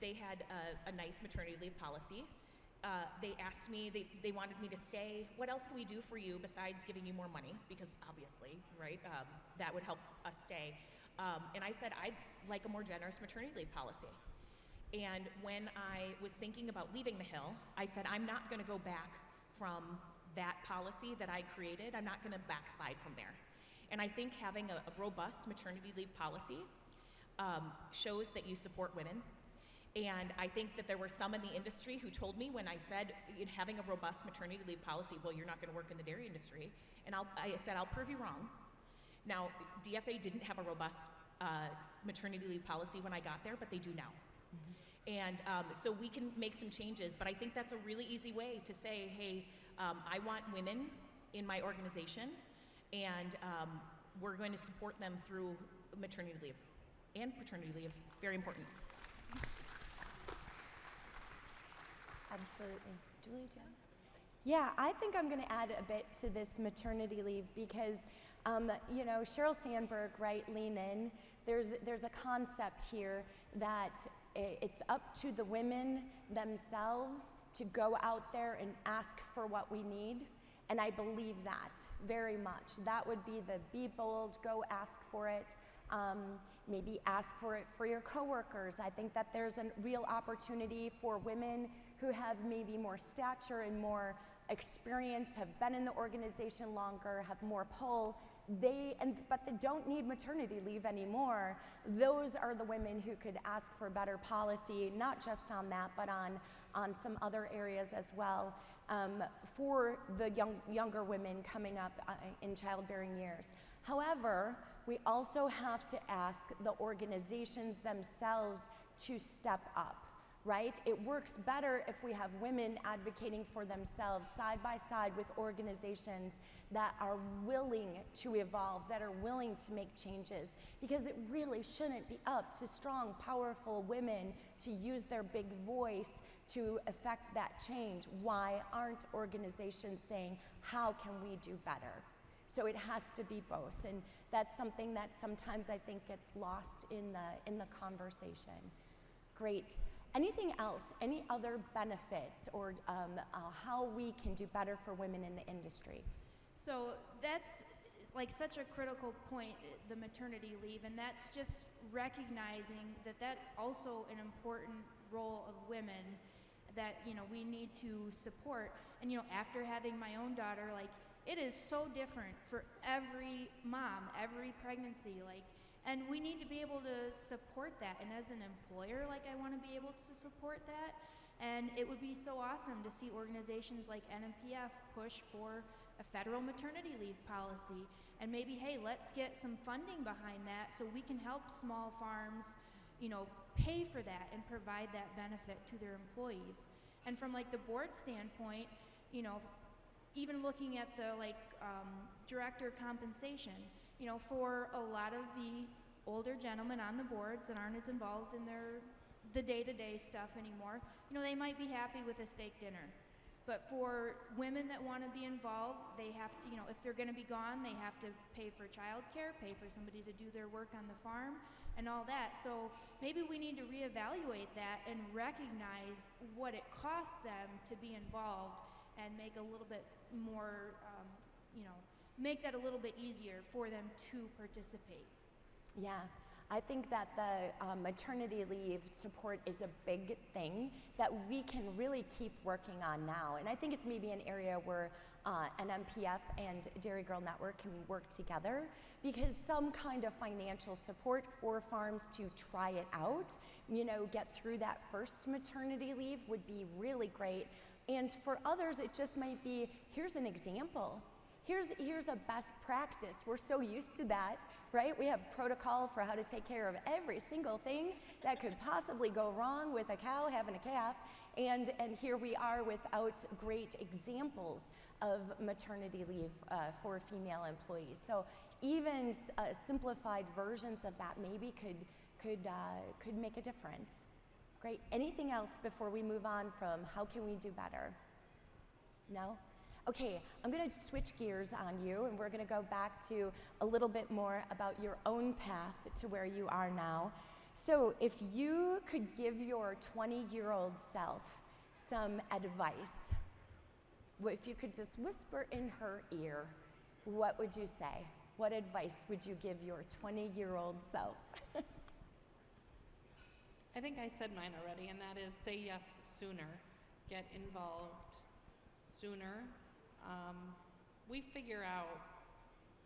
they had a nice maternity leave policy. They asked me, they wanted me to stay. What else can we do for you besides giving you more money? Because obviously, right, that would help us stay. And I said, I'd like a more generous maternity leave policy. And when I was thinking about leaving the Hill, I said, I'm not going to go back from that policy that I created. I'm not going to backslide from there. And I think having a robust maternity leave policy shows that you support women. And I think that there were some in the industry who told me when I said having a robust maternity leave policy, well, you're not going to work in the dairy industry. And I said, I'll prove you wrong. Now, DFA didn't have a robust maternity leave policy when I got there, but they do now. Mm-hmm. And so we can make some changes, but I think that's a really easy way to say, hey, I want women in my organization, and we're going to support them through maternity leave and paternity leave. Very important. Absolutely. Julie, Jen? Yeah, I think I'm going to add a bit to this maternity leave because, Sheryl Sandberg, right, Lean In, there's a concept here that it's up to the women themselves to go out there and ask for what we need. And I believe that very much. That would be the be bold, go ask for it. Maybe ask for it for your coworkers. I think that there's a real opportunity for women who have maybe more stature and more experience, have been in the organization longer, have more pull. But they don't need maternity leave anymore. Those are the women who could ask for better policy, not just on that, but on some other areas as well, for the younger women coming up in childbearing years. However, we also have to ask the organizations themselves to step up, right? It works better if we have women advocating for themselves side by side with organizations that are willing to evolve, that are willing to make changes, because it really shouldn't be up to strong, powerful women to use their big voice to affect that change. Why aren't organizations saying, how can we do better? So it has to be both, and that's something that sometimes I think gets lost in the conversation. Great. Anything else? Any other benefits or how we can do better for women in the industry? So that's like such a critical point, the maternity leave, and that's just recognizing that that's also an important role of women that, you know, we need to support. And, you know, after having my own daughter, like, it is so different for every mom, every pregnancy, like, and we need to be able to support that. And as an employer, like, I want to be able to support that. And it would be so awesome to see organizations like NMPF push for a federal maternity leave policy. And maybe, hey, let's get some funding behind that so we can help small farms, you know, pay for that and provide that benefit to their employees. And from like the board standpoint, you know, even looking at the director compensation, you know, for a lot of the older gentlemen on the boards that aren't as involved in the day-to-day stuff anymore, you know, they might be happy with a steak dinner. But for women that want to be involved, they have to, you know, if they're going to be gone, they have to pay for childcare, pay for somebody to do their work on the farm, and all that. So maybe we need to reevaluate that and recognize what it costs them to be involved and make a little bit more, make that a little bit easier for them to participate. Yeah, I think that the maternity leave support is a big thing that we can really keep working on now. And I think it's maybe an area where NMPF and Dairy Girl Network can work together, because some kind of financial support for farms to try it out, you know, get through that first maternity leave would be really great. And for others, it just might be, here's an example. Here's a best practice. We're so used to that, right? We have protocol for how to take care of every single thing that could possibly go wrong with a cow having a calf. And here we are without great examples of maternity leave for female employees. So even simplified versions of that maybe could make a difference. Great. Anything else before we move on from how can we do better? No? Okay, I'm going to switch gears on you, and we're going to go back to a little bit more about your own path to where you are now. So if you could give your 20-year-old self some advice, if you could just whisper in her ear, what would you say? What advice would you give your 20-year-old self? I think I said mine already, and that is say yes sooner. Get involved sooner. We figure out,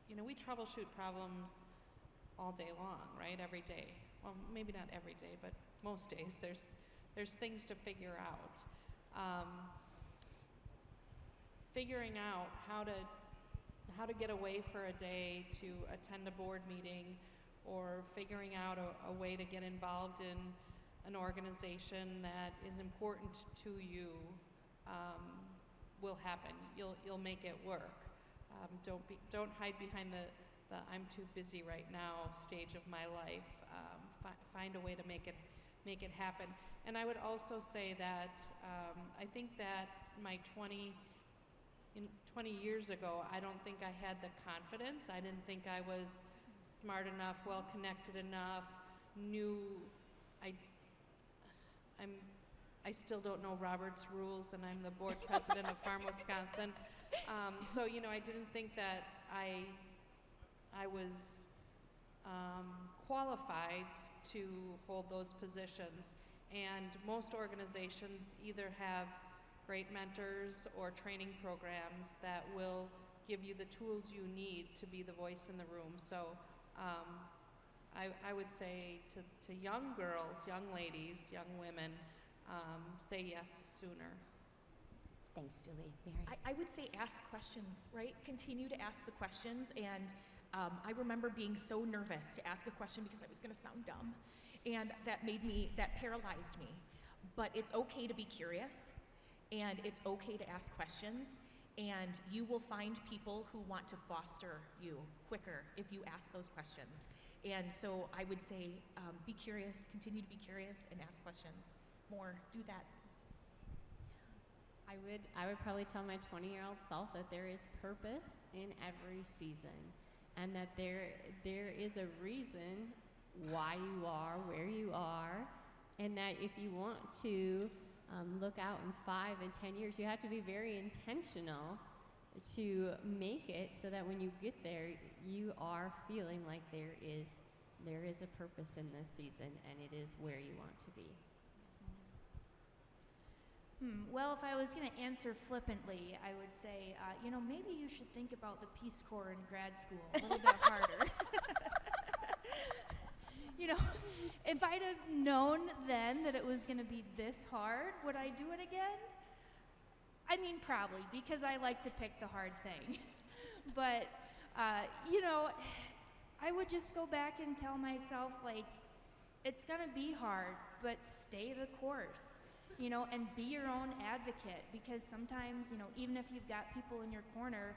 you know, we troubleshoot problems all day long, right? Every day. Well, maybe not every day, but most days there's things to figure out. Figuring out how to get away for a day to attend a board meeting, or figuring out a way to get involved in an organization that is important to you will happen. You'll make it work. Don't hide behind the I'm too busy right now stage of my life. Find a way to make it happen. And I would also say that I think that my 20 years ago, I don't think I had the confidence. I didn't think I was smart enough, well connected enough, I still don't know Robert's rules, and I'm the board president of Farm Wisconsin. So, you know, I didn't think that I was qualified to hold those positions. And most organizations either have great mentors or training programs that will give you the tools you need to be the voice in the room. So I would say to young girls, young ladies, young women, say yes sooner. Thanks, Julie. Mary? I would say ask questions, right? Continue to ask the questions. And I remember being so nervous to ask a question because I was going to sound dumb. And that paralyzed me. But it's okay to be curious, and it's okay to ask questions, and you will find people who want to foster you quicker if you ask those questions. And so I would say be curious, continue to be curious, and ask questions more. Do that. I would probably tell my 20-year-old self that there is purpose in every season, and that there is a reason why you are where you are, and that if you want to look out in 5 and 10 years, you have to be very intentional to make it so that when you get there, you are feeling like there is a purpose in this season, and it is where you want to be. Well, if I was going to answer flippantly, I would say, maybe you should think about the Peace Corps in grad school a little bit harder. If I'd have known then that it was going to be this hard, would I do it again? I mean, probably, because I like to pick the hard thing. But, I would just go back and tell myself, like, it's going to be hard, but stay the course, and be your own advocate, because sometimes, even if you've got people in your corner,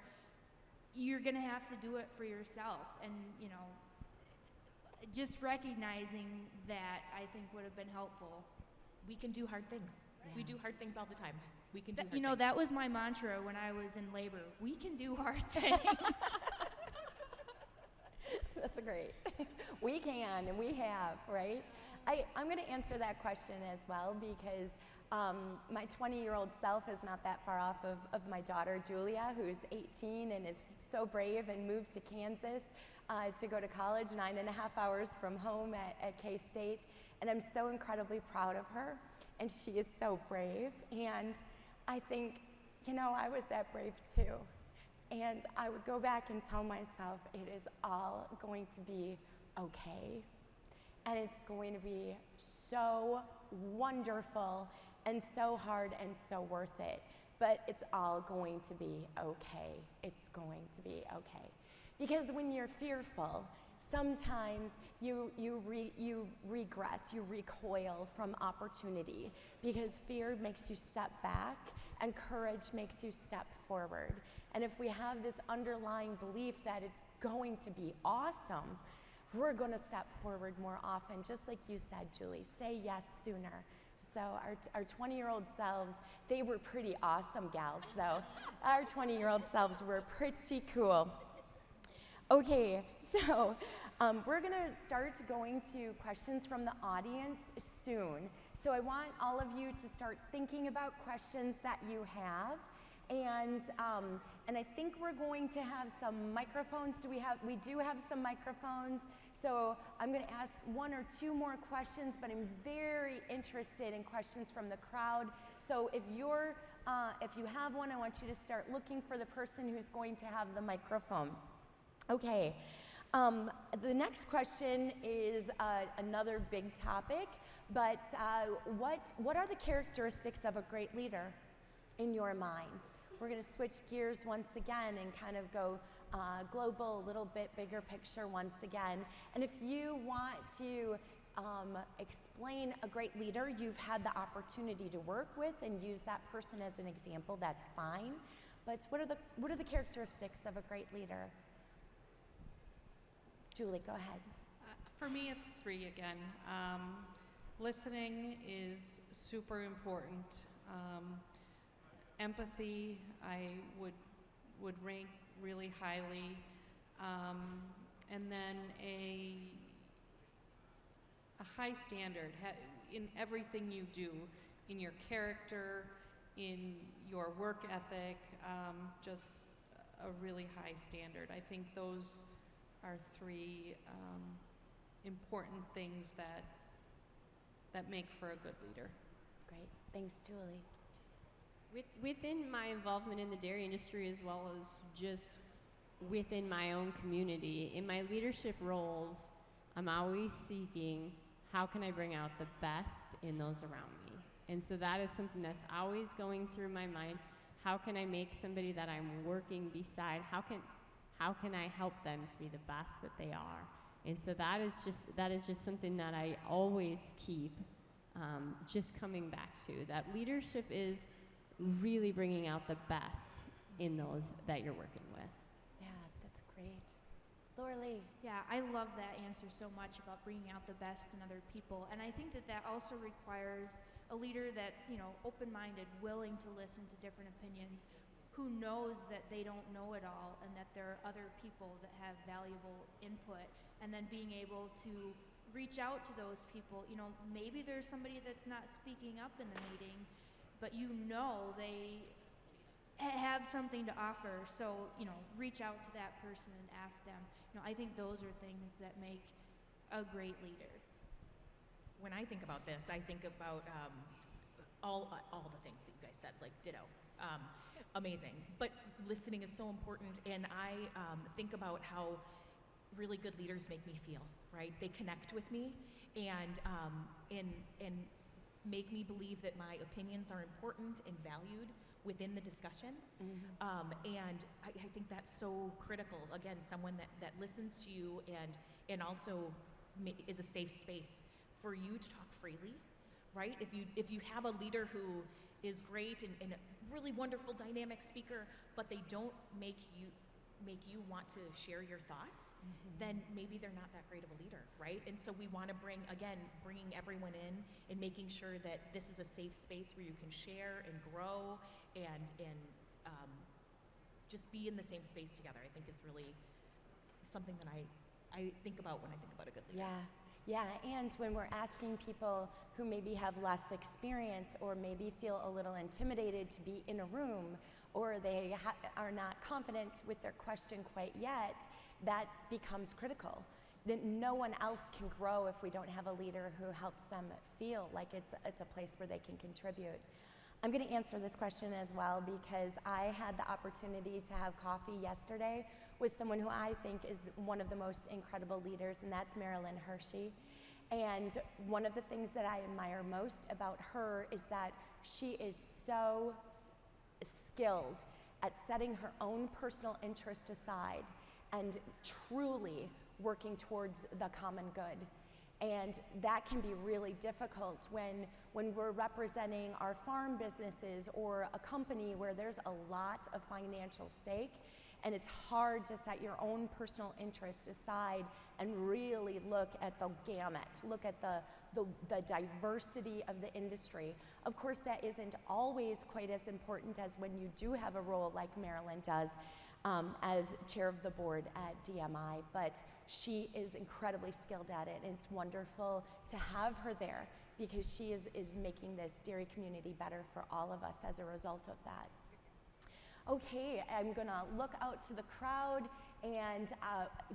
you're going to have to do it for yourself. And, just recognizing that, I think, would have been helpful. We can do hard things. Yeah. We do hard things all the time. We can do hard things. That was my mantra when I was in labor. We can do hard things. That's great. We can, and we have, right? I'm going to answer that question as well, because my 20-year-old self is not that far off of my daughter, Julia, who's 18 and is so brave and moved to Kansas to go to college, 9.5 hours from home at K-State. And I'm so incredibly proud of her, and she is so brave. And I think, I was that brave too. And I would go back and tell myself, it is all going to be okay. And it's going to be so wonderful and so hard and so worth it. But it's all going to be okay. It's going to be okay. Because when you're fearful, sometimes you regress, you recoil from opportunity, because fear makes you step back and courage makes you step forward. And if we have this underlying belief that it's going to be awesome, we're going to step forward more often, just like you said, Julie. Say yes sooner. So our 20-year-old selves, they were pretty awesome gals, though. Our 20-year-old selves were pretty cool. Okay, so we're going to start going to questions from the audience soon. So I want all of you to start thinking about questions that you have. And I think we're going to have some microphones. We do have some microphones. So I'm going to ask 1 or 2 more questions, but I'm very interested in questions from the crowd. So if you have one, I want you to start looking for the person who's going to have the microphone. Okay. The next question is another big topic, but what are the characteristics of a great leader in your mind? We're going to switch gears once again and kind of go global, a little bit bigger picture once again. And if you want to explain a great leader you've had the opportunity to work with and use that person as an example, that's fine. But what are the characteristics of a great leader? Julie, go ahead. For me, it's 3 again. Listening is super important. Empathy, I would rank really highly, and then a high standard. in everything you do, in your character, in your work ethic, just a really high standard. I think those are three important things that make for a good leader. Great. Thanks, Julie. Within my involvement in the dairy industry, as well as just within my own community, in my leadership roles, I'm always seeking how can I bring out the best in those around me. And so that is something that's always going through my mind. How can I make somebody that I'm working beside, how can I help them to be the best that they are? And so that is just something that I always keep just coming back to. That leadership is really bringing out the best in those that you're working with. Yeah, that's great. Laura Lee. Yeah, I love that answer so much about bringing out the best in other people. And I think that also requires a leader that's, open-minded, willing to listen to different opinions, who knows that they don't know it all and that there are other people that have valuable input, and then being able to reach out to those people. Maybe there's somebody that's not speaking up in the meeting, but they have something to offer. So, reach out to that person and ask them. I think those are things that make a great leader. When I think about this, I think about all the things that you guys said, like ditto. Amazing. But listening is so important, and I think about how really good leaders make me feel, right? They connect with me and make me believe that my opinions are important and valued within the discussion. And I think that's so critical. Again, someone that listens to you and also is a safe space for you to talk freely, right? If you have a leader who is great and a really wonderful dynamic speaker, but they don't make you want to share your thoughts, then maybe they're not that great of a leader, right? And so we want to bringing everyone in and making sure that this is a safe space where you can share and grow and just be in the same space together. I think is really something that I think about when I think about a good leader. Yeah, and when we're asking people who maybe have less experience or maybe feel a little intimidated to be in a room, or they are not confident with their question quite yet, that becomes critical. That no one else can grow if we don't have a leader who helps them feel like it's a place where they can contribute. I'm going to answer this question as well because I had the opportunity to have coffee yesterday with someone who I think is one of the most incredible leaders, and that's Marilyn Hershey. And one of the things that I admire most about her is that she is so skilled at setting her own personal interest aside and truly working towards the common good. And that can be really difficult when we're representing our farm businesses or a company where there's a lot of financial stake, and it's hard to set your own personal interest aside and really look at the gamut, look at the diversity of the industry. Of course, that isn't always quite as important as when you do have a role like Marilyn does as chair of the board at DMI, but she is incredibly skilled at it, and it's wonderful to have her there because she is making this dairy community better for all of us as a result of that. Okay, I'm gonna look out to the crowd, and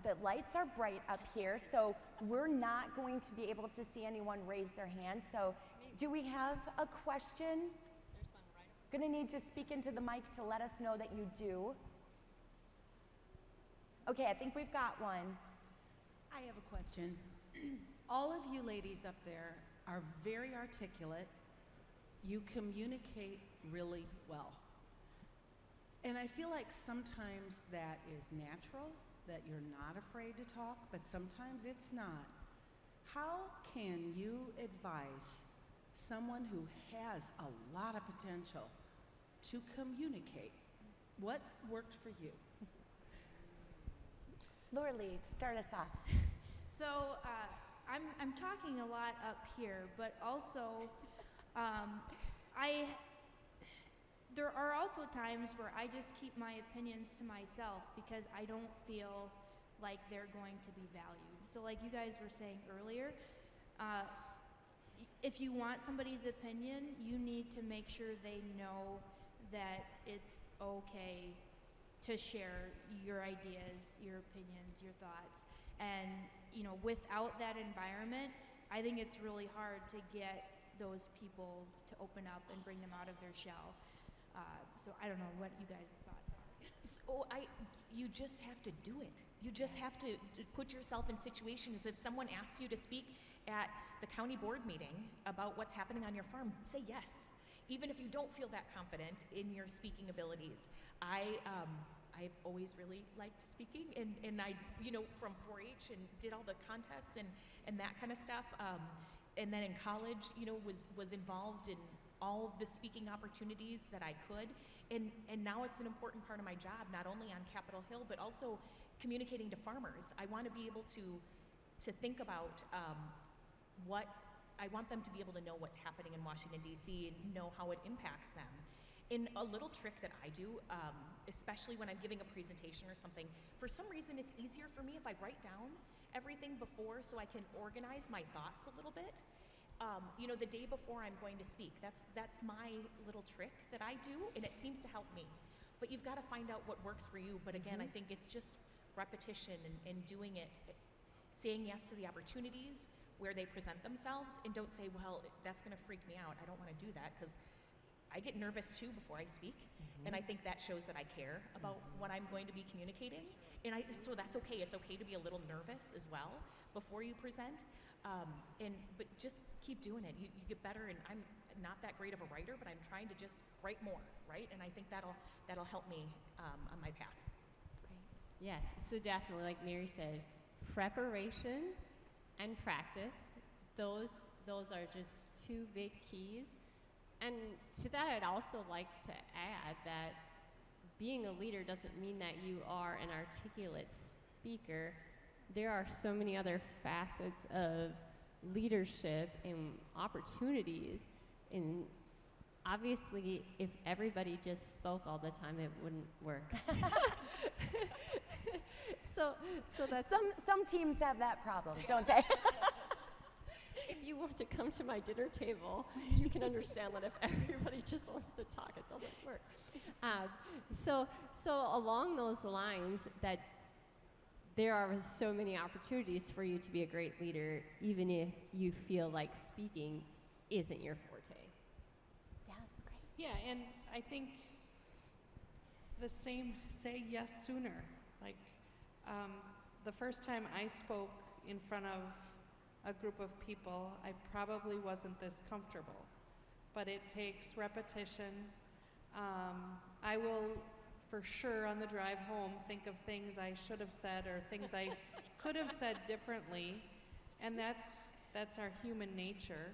the lights are bright up here, so we're not going to be able to see anyone raise their hand. So do we have a question? There's one right. Gonna need to speak into the mic to let us know that you do. Okay, I think we've got one. I have a question. All of you ladies up there are very articulate. You communicate really well. And I feel like sometimes that is natural, that you're not afraid to talk, but sometimes it's not. How can you advise someone who has a lot of potential to communicate? What worked for you? Laura Lee, start us off. So I'm talking a lot up here, but also there are also times where I just keep my opinions to myself because I don't feel like they're going to be valued. So like you guys were saying earlier, if you want somebody's opinion, you need to make sure they know that it's okay to share your ideas, your opinions, your thoughts. And, you know, without that environment, I think it's really hard to get those people to open up and bring them out of their shell. So I don't know what you guys' thoughts are. So you just have to do it. You just have to put yourself in situations. If someone asks you to speak at the county board meeting about what's happening on your farm, say yes. Even if you don't feel that confident in your speaking abilities. I've always really liked speaking, and I, you know, from 4-H and did all the contests and that kind of stuff. And then in college, you know, was involved in all of the speaking opportunities that I could. And now it's an important part of my job, not only on Capitol Hill, but also communicating to farmers. I want to be able to think about what I want them to be able to know what's happening in Washington, D.C. and know how it impacts them. And a little trick that I do, especially when I'm giving a presentation or something, for some reason it's easier for me if I write down everything before so I can organize my thoughts a little bit. You know, the day before I'm going to speak, that's my little trick that I do, and it seems to help me. But you've got to find out what works for you. But again, I think it's just repetition and doing it, saying yes to the opportunities where they present themselves, and don't say, well, that's going to freak me out. I don't want to do that, because I get nervous too before I speak, and I think that shows that I care about what I'm going to be communicating. And so that's okay. It's okay to be a little nervous as well before you present. But just keep doing it. You get better, and I'm not that great of a writer, but I'm trying to just write more, right? And I think that'll help me on my path. Yes, so definitely, like Mary said, preparation and practice, those are just two big keys. And to that, I'd also like to add that being a leader doesn't mean that you are an articulate speaker. There are so many other facets of leadership and opportunities. And obviously, if everybody just spoke all the time, it wouldn't work. So that's Some teams have that problem, don't they? if you want to come to my dinner table, you can understand that if everybody just wants to talk, it doesn't work. So along those lines, that there are so many opportunities for you to be a great leader, even if you feel like speaking isn't your forte. Yeah, that's great. Yeah, and I think the same, say yes sooner. Like, the first time I spoke in front of a group of people, I probably wasn't this comfortable, but it takes repetition. I will, for sure, on the drive home, think of things I should have said or things I could have said differently, and that's our human nature.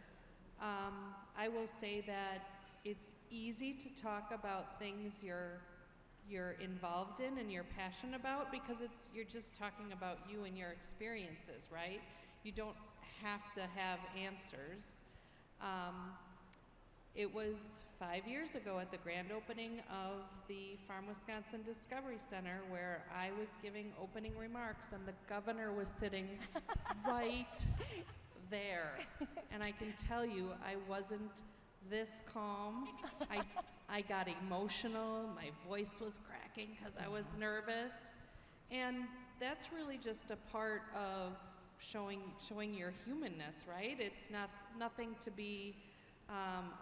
I will say that it's easy to talk about things you're involved in and you're passionate about, because you're just talking about you and your experiences, right? You don't have to have answers. It was 5 years ago at the grand opening of the Farm Wisconsin Discovery Center where I was giving opening remarks and the governor was sitting right there. And I can tell you, I wasn't this calm. I got emotional, my voice was cracking because I was nervous. And that's really just a part of showing your humanness, right? It's nothing to be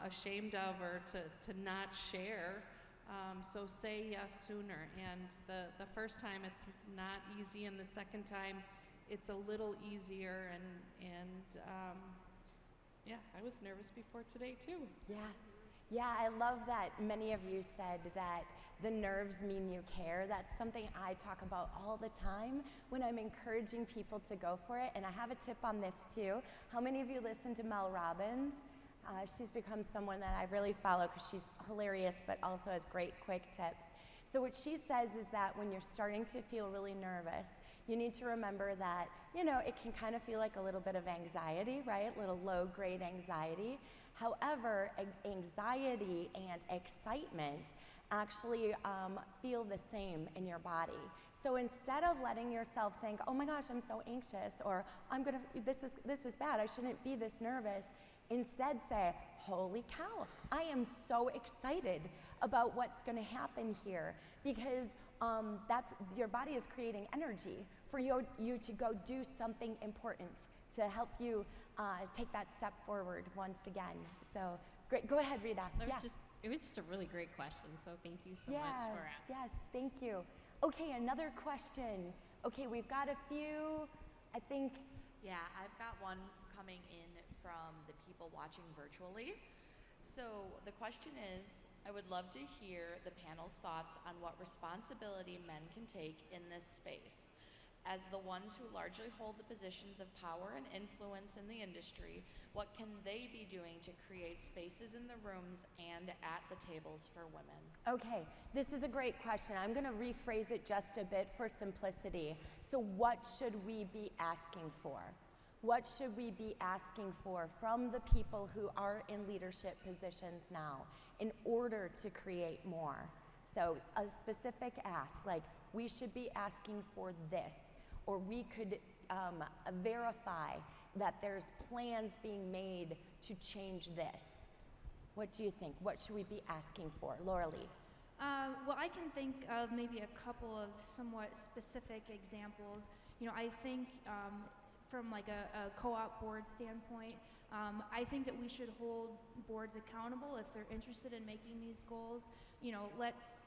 ashamed of or to not share. So say yes sooner. And the first time it's not easy, and the second time it's a little easier. And yeah, I was nervous before today too. Yeah, I love that many of you said that the nerves mean you care. That's something I talk about all the time when I'm encouraging people to go for it. And I have a tip on this too. How many of you listen to Mel Robbins? She's become someone that I really follow because she's hilarious, but also has great quick tips. So what she says is that when you're starting to feel really nervous, you need to remember that, you know, it can kind of feel like a little bit of anxiety, right? A little low-grade anxiety. However, anxiety and excitement actually feel the same in your body. So instead of letting yourself think, oh my gosh, I'm so anxious, or this is bad, I shouldn't be this nervous, Instead, say, holy cow, I am so excited about what's going to happen here, because that's, your body is creating energy for you to go do something important to help you take that step forward once again. So great. Go ahead, Rita. It was just a really great question, so thank you so much for asking. Yes, thank you. Okay, another question. Okay, we've got a few, I think. Yeah, I've got one coming in from the people watching virtually. So the question is, I would love to hear the panel's thoughts on what responsibility men can take in this space. As the ones who largely hold the positions of power and influence in the industry, what can they be doing to create spaces in the rooms and at the tables for women? Okay, this is a great question. I'm going to rephrase it just a bit for simplicity. So what should we be asking for? What should we be asking for from the people who are in leadership positions now in order to create more? So a specific ask, like we should be asking for this, or we could verify that there's plans being made to change this. What do you think? What should we be asking for? Laura Lee. Well, I can think of maybe a couple of somewhat specific examples. You know, I think from like a co-op board standpoint, I think that we should hold boards accountable if they're interested in making these goals. You know, let's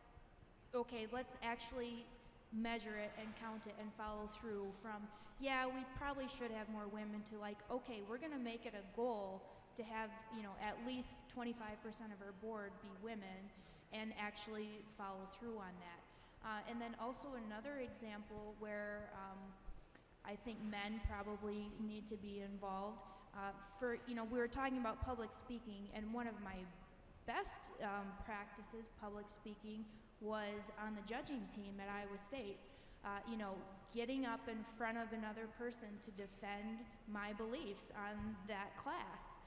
actually measure it and count it and follow through from, yeah, we probably should have more women, to like, okay, we're going to make it a goal to have, you know, at least 25% of our board be women, and actually follow through on that. And then also another example where I think men probably need to be involved. You know, we were talking about public speaking, and one of my best practices, public speaking, was on the judging team at Iowa State. You know, getting up in front of another person to defend my beliefs on that class.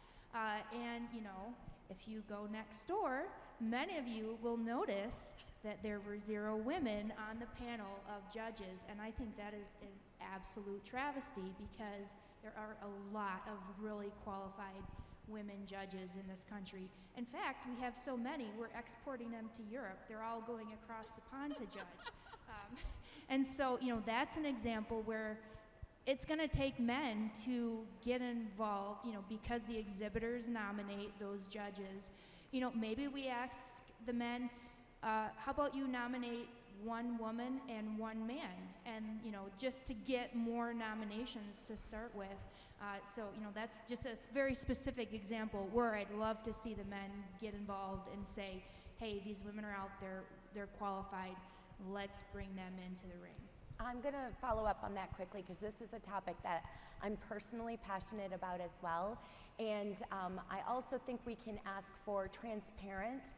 And, you know, if you go next door, many of you will notice that there were 0 women on the panel of judges, and I think that is an absolute travesty, because there are a lot of really qualified women judges in this country. In fact, we have so many, we're exporting them to Europe. They're all going across the pond to judge. And so, you know, that's an example where it's going to take men to get involved, you know, because the exhibitors nominate those judges. You know, maybe we ask the men, how about you nominate 1 woman and 1 man? And, you know, just to get more nominations to start with. So, you know, that's just a very specific example where I'd love to see the men get involved and say, hey, these women are out there, they're qualified, let's bring them into the ring. I'm going to follow up on that quickly, because this is a topic that I'm personally passionate about as well. And I also think we can ask for transparent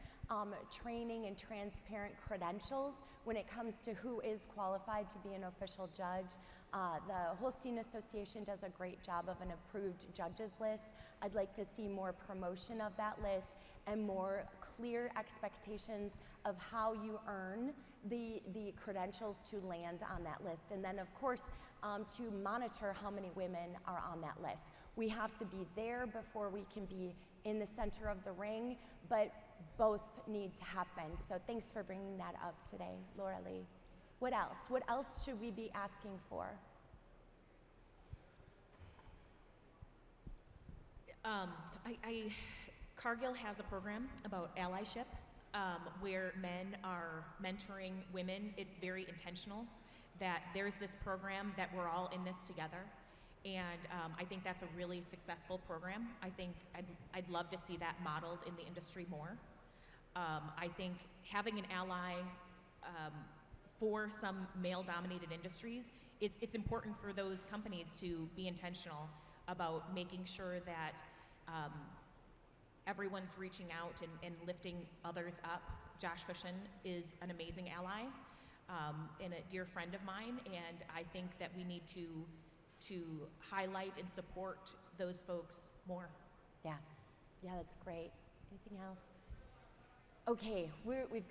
training and transparent credentials when it comes to who is qualified to be an official judge. The Holstein Association does a great job of an approved judges list. I'd like to see more promotion of that list and more clear expectations of how you earn the credentials to land on that list. And then, of course, to monitor how many women are on that list. We have to be there before we can be in the center of the ring, but both need to happen. So thanks for bringing that up today, Laura Lee. What else? What else should we be asking for? Cargill has a program about allyship, where men are mentoring women. It's very intentional that there's this program that we're all in this together. And I think that's a really successful program. I think I'd love to see that modeled in the industry more. I think having an ally for some male-dominated industries, it's important for those companies to be intentional about making sure that everyone's reaching out and lifting others up. Josh Hushin is an amazing ally and a dear friend of mine, and I think that we need to highlight and support those folks more. Yeah, that's great. Anything else? Okay,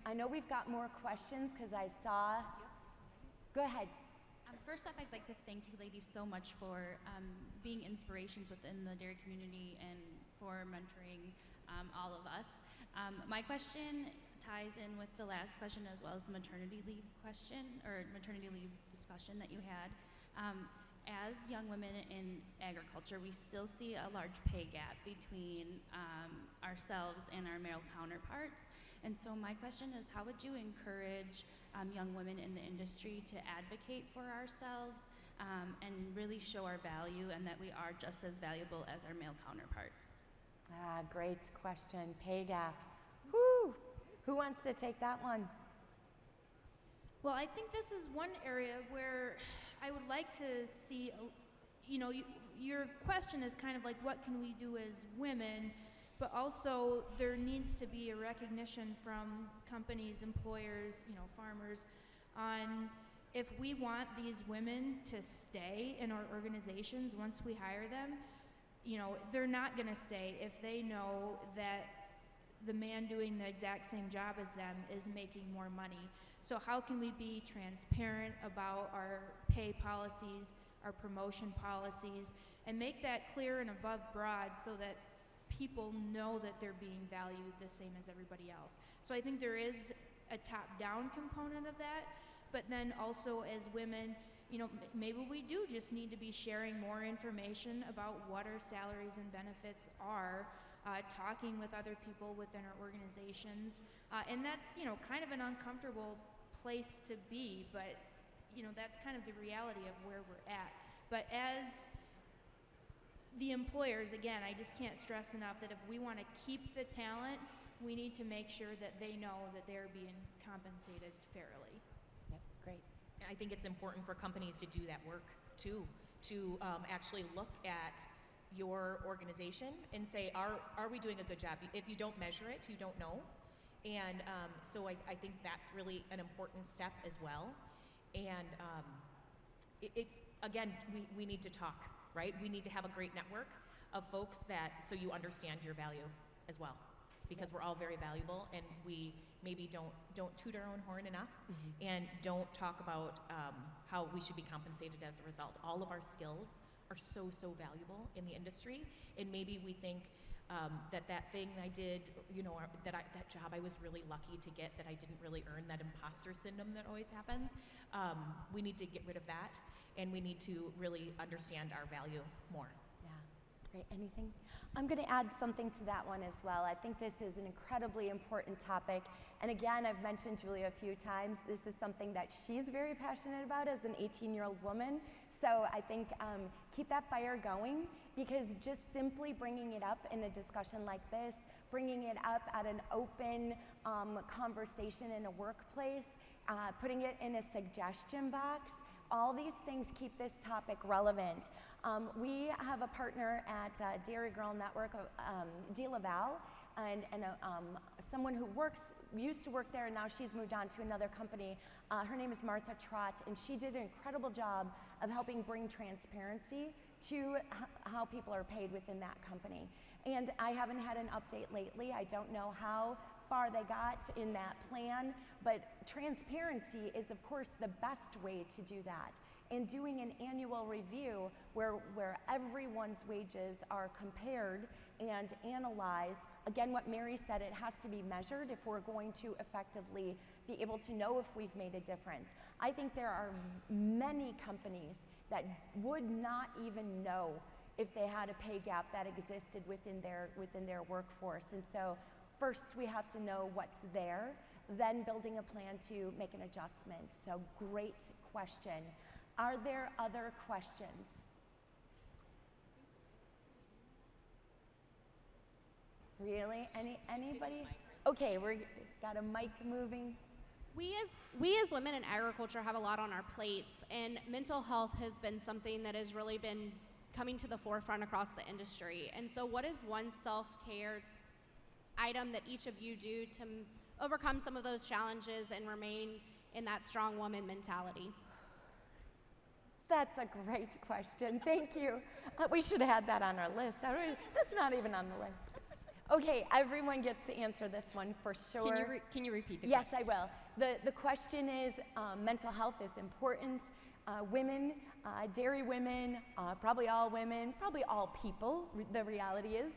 I know we've got more questions because I saw. Go ahead. First off, I'd like to thank you ladies so much for being inspirations within the dairy community and for mentoring all of us. My question ties in with the last question as well as the maternity leave question or maternity leave discussion that you had. As young women in agriculture, we still see a large pay gap between ourselves and our male counterparts. And so my question is, how would you encourage young women in the industry to advocate for ourselves and really show our value and that we are just as valuable as our male counterparts? Great question. Pay gap. Woo! Who wants to take that one? Well, I think this is one area where I would like to see, your question is kind of like, what can we do as women? But also, there needs to be a recognition from companies, employers, farmers, on if we want these women to stay in our organizations once we hire them, they're not going to stay if they know that the man doing the exact same job as them is making more money. So how can we be transparent about our pay policies, our promotion policies, and make that clear and above broad so that people know that they're being valued the same as everybody else. So I think there is a top-down component of that, but then also as women, maybe we do just need to be sharing more information about what our salaries and benefits are, talking with other people within our organizations, and that's kind of an uncomfortable place to be, but that's kind of the reality of where we're at. But as the employers, again, I just can't stress enough that if we want to keep the talent, we need to make sure that they know that they're being compensated fairly. Yep, great. I think it's important for companies to do that work too, to actually look at your organization and say, are we doing a good job? If you don't measure it, you don't know. And so I think that's really an important step as well. And it's, again, we need to talk, right? We need to have a great network of folks so you understand your value as well. Because we're all very valuable, and we maybe don't toot our own horn enough, and don't talk about how we should be compensated as a result. All of our skills are so valuable in the industry, and maybe we think that thing I did, that job I was really lucky to get, that I didn't really earn, that imposter syndrome that always happens. We need to get rid of that, and we need to really understand our value more. Great. Anything? I'm going to add something to that one as well. I think this is an incredibly important topic. And again, I've mentioned Julia a few times. This is something that she's very passionate about as an 18-year-old woman. So I think keep that fire going, because just simply bringing it up in a discussion like this, bringing it up at an open conversation in a workplace, putting it in a suggestion box, all these things keep this topic relevant. We have a partner at Dairy Girl Network, Dee Laval, and someone who used to work there, and now she's moved on to another company. Her name is Martha Trott, and she did an incredible job of helping bring transparency to how people are paid within that company. And I haven't had an update lately. I don't know how far they got in that plan, but transparency is, of course, the best way to do that. And doing an annual review where everyone's wages are compared and analyzed, again, what Mary said, it has to be measured if we're going to effectively be able to know if we've made a difference. I think there are many companies that would not even know if they had a pay gap that existed within their workforce. And so first we have to know what's there, then building a plan to make an adjustment. So great question. Are there other questions? Really? Anybody? Okay, we've got a mic moving. We as women in agriculture have a lot on our plates, and mental health has been something that has really been coming to the forefront across the industry. And so what is one self-care item that each of you do to overcome some of those challenges and remain in that strong woman mentality? That's a great question. Thank you. We should have had that on our list. That's not even on the list. Okay, everyone gets to answer this one for sure. Can you repeat the question? Yes, I will. The question is, mental health is important. women, dairy women, probably all women, probably all people, the reality is,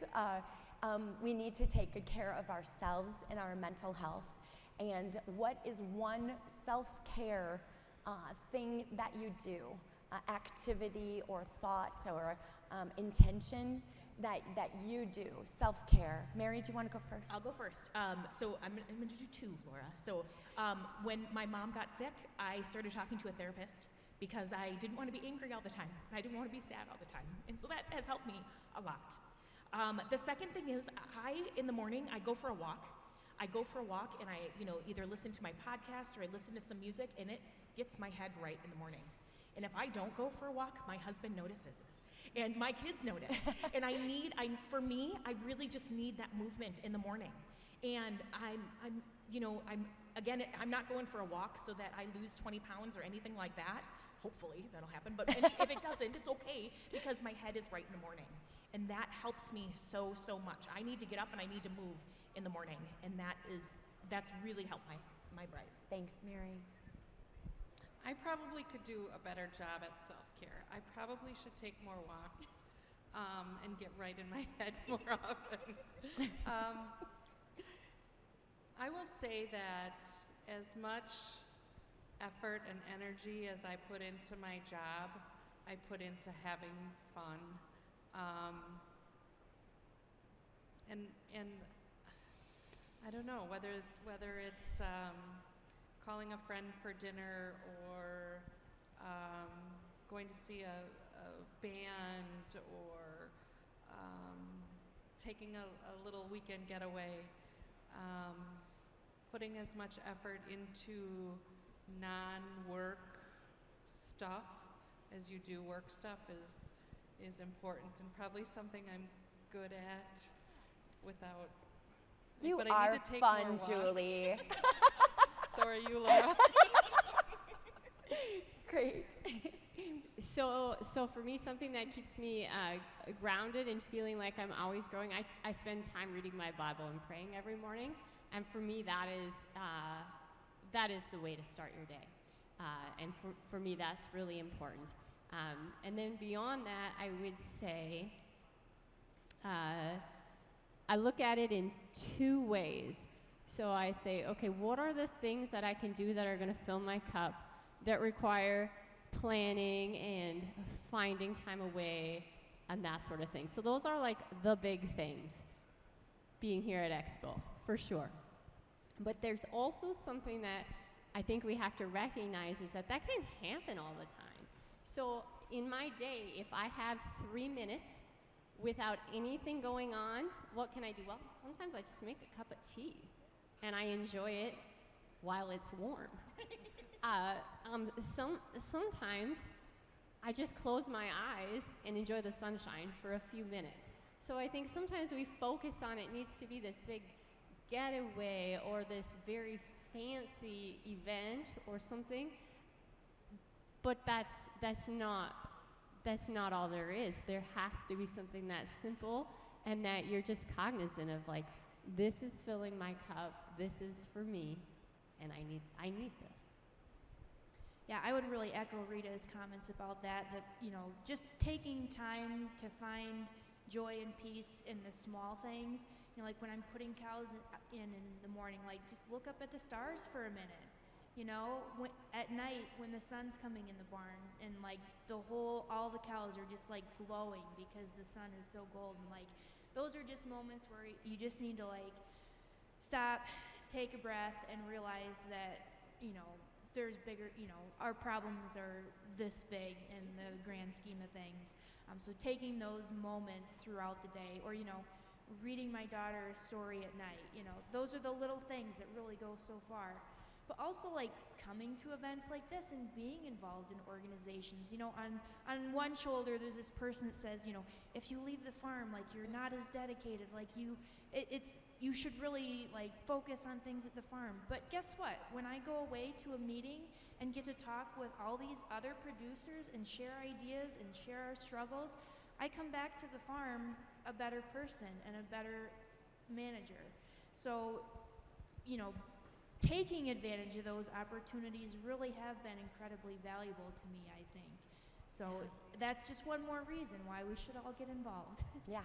we need to take good care of ourselves and our mental health. And what is one self-care thing that you do, activity or thought or intention that you do, self-care? Mary, do you want to go first? I'll go first. So I'm going to do two, Laura. So when my mom got sick, I started talking to a therapist because I didn't want to be angry all the time. I didn't want to be sad all the time. And so that has helped me a lot. The second thing is in the morning, I go for a walk. I go for a walk and I, either listen to my podcast or I listen to some music, and it gets my head right in the morning. And if I don't go for a walk, my husband notices. And my kids notice. And for me, I really just need that movement in the morning. And I'm not going for a walk so that I lose 20 pounds or anything like that. Hopefully that'll happen. But if it doesn't, it's okay because my head is right in the morning. And that helps me so much. I need to get up and I need to move in the morning. And that's really helped my brain. Thanks, Mary. I probably could do a better job at self-care. I probably should take more walks and get right in my head more often. I will say that as much effort and energy as I put into my job, I put into having fun. And I don't know whether it's calling a friend for dinner or going to see a band or taking a little weekend getaway. Putting as much effort into non-work stuff as you do work stuff is important and probably something I'm good at without. You but are I need to take fun, more walks. Julie. So are you, Laura. Great. So for me, something that keeps me grounded and feeling like I'm always growing, I spend time reading my Bible and praying every morning. And for me, that is the way to start your day. And for me, that's really important. And then beyond that, I would say I look at it in two ways. So I say, okay, what are the things that I can do that are going to fill my cup that require planning and finding time away and that sort of thing. So those are like the big things being here at Expo, for sure. But there's also something that I think we have to recognize is that can happen all the time. So in my day, if I have 3 minutes without anything going on, what can I do? Well, sometimes I just make a cup of tea and I enjoy it while it's warm. Sometimes I just close my eyes and enjoy the sunshine for a few minutes. So I think sometimes we focus on it needs to be this big getaway or this very fancy event or something, but that's not all there is. There has to be something that's simple and that you're just cognizant of, like, this is filling my cup, this is for me, and I need this. Yeah, I would really echo Rita's comments about that, just taking time to find joy and peace in the small things. Like when I'm putting cows in the morning, like just look up at the stars for a minute. At night when the sun's coming in the barn and like all the cows are just like glowing because the sun is so golden. Like those are just moments where you just need to like stop, take a breath, and realize that, there's bigger, our problems are this big in the grand scheme of things. So taking those moments throughout the day, or, reading my daughter a story at night, those are the little things that really go so far. But also like coming to events like this and being involved in organizations. On one shoulder there's this person that says, if you leave the farm, like you're not as dedicated, like you should really like focus on things at the farm. But guess what? When I go away to a meeting and get to talk with all these other producers and share ideas and share our struggles, I come back to the farm a better person and a better manager. So, taking advantage of those opportunities really have been incredibly valuable to me, I think. So that's just one more reason why we should all get involved. Yeah,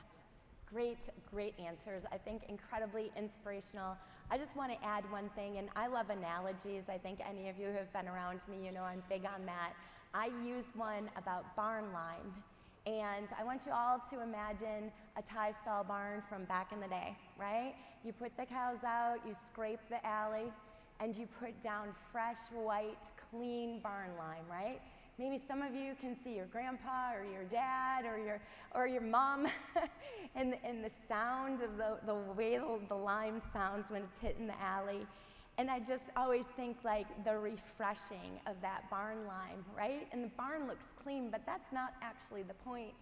great answers. I think incredibly inspirational. I just want to add one thing, and I love analogies. I think any of you who have been around me, you know I'm big on that. I use one about barn lime, and I want you all to imagine a tie stall barn from back in the day, right? You put the cows out, you scrape the alley, and you put down fresh, white, clean barn lime, right? Maybe some of you can see your grandpa or your dad or your mom and the sound of the way the lime sounds when it's hitting the alley. And I just always think like the refreshing of that barn lime, right? And the barn looks clean, but that's not actually the point.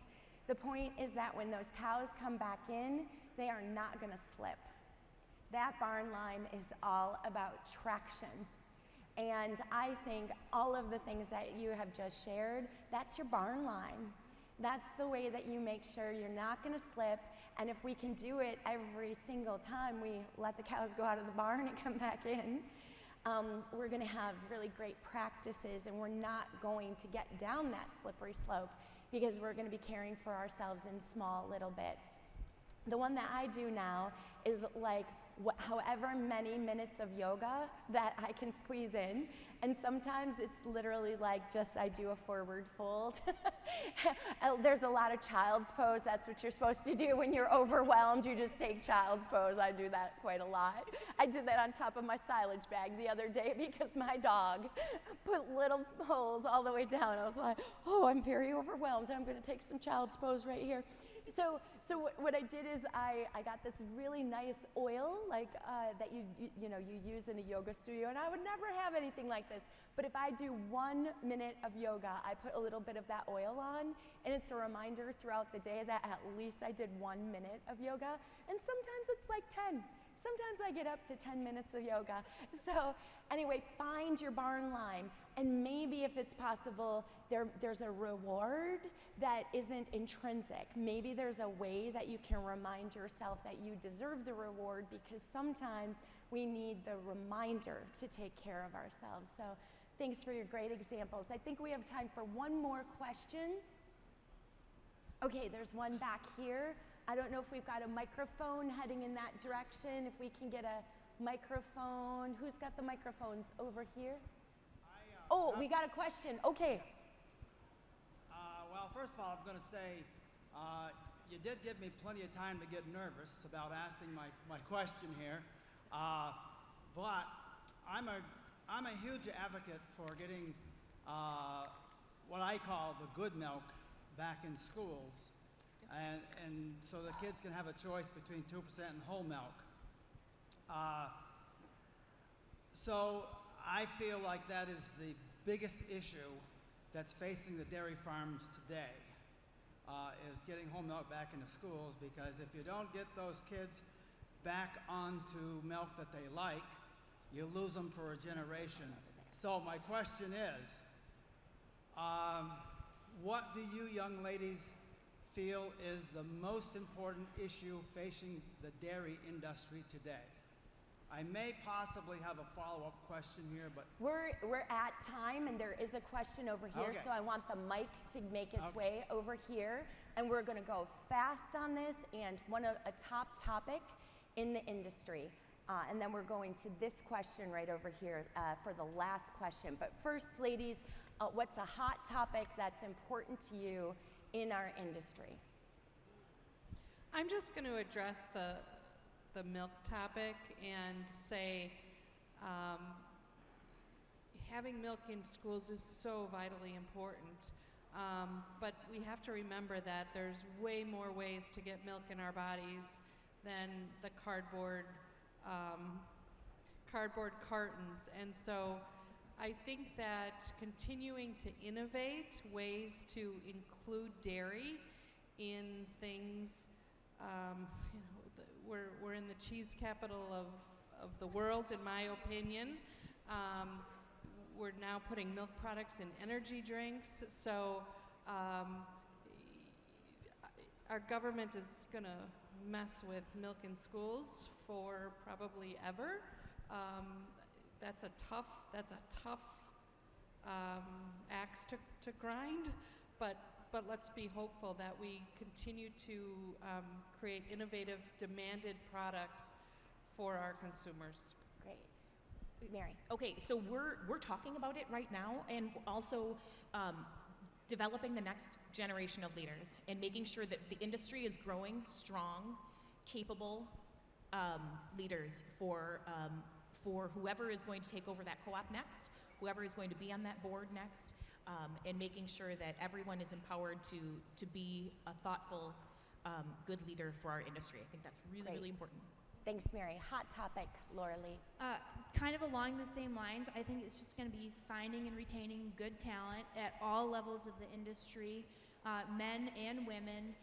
The point is that when those cows come back in, they are not going to slip. That barn lime is all about traction. And I think all of the things that you have just shared, that's your barn lime. That's the way that you make sure you're not going to slip. And if we can do it every single time we let the cows go out of the barn and come back in, we're going to have really great practices, and we're not going to get down that slippery slope because we're going to be caring for ourselves in small little bits. The one that I do now is like however many minutes of yoga that I can squeeze in, and sometimes it's literally like just I do a forward fold. There's a lot of child's pose. That's what you're supposed to do when you're overwhelmed. You just take child's pose. I do that quite a lot. I did that on top of my silage bag the other day because my dog put little holes all the way down. I was like, oh, I'm very overwhelmed. I'm going to take some child's pose right here. So what I did is I got this really nice oil like that you use in a yoga studio, and I would never have anything like this. But if I do 1 minute of yoga, I put a little bit of that oil on, and it's a reminder throughout the day that at least I did 1 minute of yoga. And sometimes it's like 10. Sometimes I get up to 10 minutes of yoga. So anyway, find your barn lime, and maybe if it's possible, there's a reward that isn't intrinsic. Maybe there's a way that you can remind yourself that you deserve the reward, because sometimes we need the reminder to take care of ourselves. So thanks for your great examples. I think we have time for one more question. Okay, there's one back here. I don't know if we've got a microphone heading in that direction. If we can get a microphone. Who's got the microphones over here? We got a question. Okay. Well, first of all, I'm going to say you did give me plenty of time to get nervous about asking my question here. But I'm a huge advocate for getting what I call the good milk back in schools. And so the kids can have a choice between 2% and whole milk. So I feel like that is the biggest issue that's facing the dairy farms today, is getting whole milk back into schools, because if you don't get those kids back onto milk that they like, you lose them for a generation. So my question is, what do you young ladies feel is the most important issue facing the dairy industry today? I may possibly have a follow-up question here, but... We're at time, and there is a question over here, okay. So I want the mic to make its way over here, and we're going to go fast on this, and a top topic in the industry. And then we're going to this question right over here for the last question. But first, ladies, what's a hot topic that's important to you in our industry? I'm just going to address the milk topic and say having milk in schools is so vitally important. But we have to remember that there's way more ways to get milk in our bodies than the cardboard cartons. And so I think that continuing to innovate ways to include dairy in things, we're in the cheese capital of the world, in my opinion. We're now putting milk products in energy drinks, so our government is going to mess with milk in schools for probably ever. that's a tough axe to grind, but let's be hopeful that we continue to create innovative, demanded products for our consumers. Great. Mary. Okay, so we're talking about it right now, and also developing the next generation of leaders and making sure that the industry is growing strong, capable leaders for whoever is going to take over that co-op next, whoever is going to be on that board next, and making sure that everyone is empowered to be a thoughtful, good leader for our industry. I think that's really, really important. Thanks, Mary. Hot topic, Laura Lee. Kind of along the same lines, I think it's just going to be finding and retaining good talent at all levels of the industry, men and women.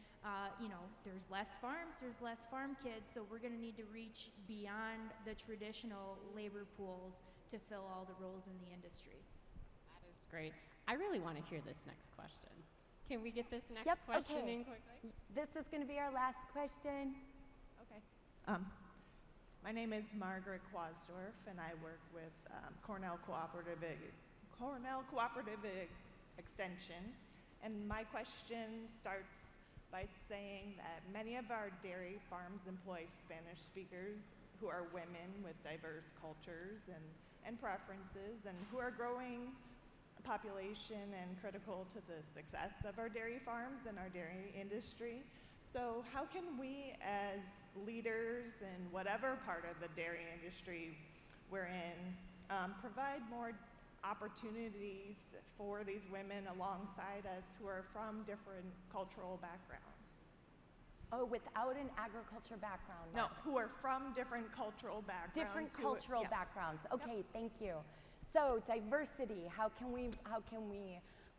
There's less farms, there's less farm kids, so we're going to need to reach beyond the traditional labor pools to fill all the roles in the industry. That is great. I really want to hear this next question. Can we get this next Yep, question okay. in quickly? This is going to be our last question. Okay. My name is Margaret Quasdorf, and I work with Cornell Cooperative Extension. And my question starts by saying that many of our dairy farms employ Spanish speakers who are women with diverse cultures and preferences, and who are growing population and critical to the success of our dairy farms and our dairy industry. So how can we, as leaders in whatever part of the dairy industry we're in, provide more opportunities for these women alongside us who are from different cultural backgrounds? Oh, without an agriculture background? No, who are from different cultural backgrounds. Different cultural backgrounds. Okay, thank you. So diversity, how can we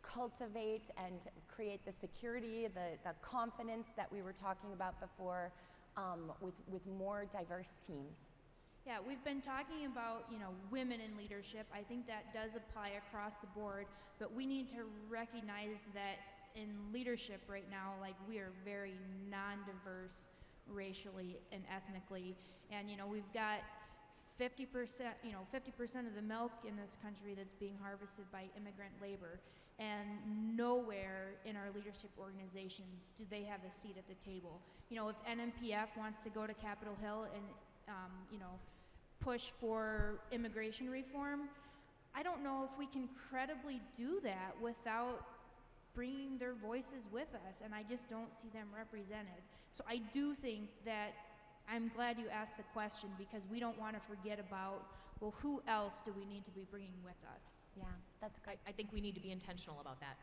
cultivate and create the security, the confidence that we were talking about before with more diverse teams? Yeah, we've been talking about, women in leadership. I think that does apply across the board, but we need to recognize that in leadership right now, like, we are very non-diverse racially and ethnically. And, we've got 50%, 50% of the milk in this country that's being harvested by immigrant labor. And nowhere in our leadership organizations do they have a seat at the table. If NMPF wants to go to Capitol Hill and, push for immigration reform, I don't know if we can credibly do that without bringing their voices with us, and I just don't see them represented. So I do think that I'm glad you asked the question, because we don't want to forget about, well, who else do we need to be bringing with us? Yeah, that's great. I think we need to be intentional about that.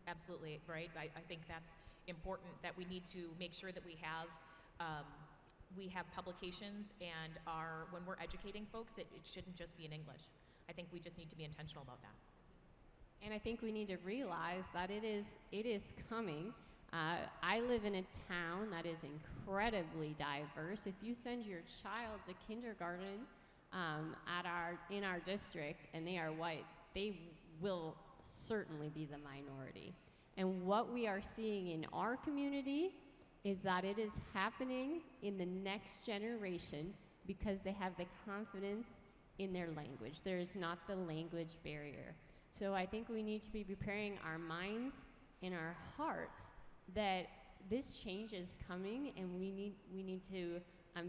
Absolutely, right? I think that's important, that we need to make sure that we have publications, and when we're educating folks, it shouldn't just be in English. I think we just need to be intentional about that. And I think we need to realize that it is coming. I live in a town that is incredibly diverse. If you send your child to kindergarten in our district and they are white, they will certainly be the minority. And what we are seeing in our community is that it is happening in the next generation because they have the confidence in their language. There is not the language barrier. So I think we need to be preparing our minds and our hearts that this change is coming, and we need to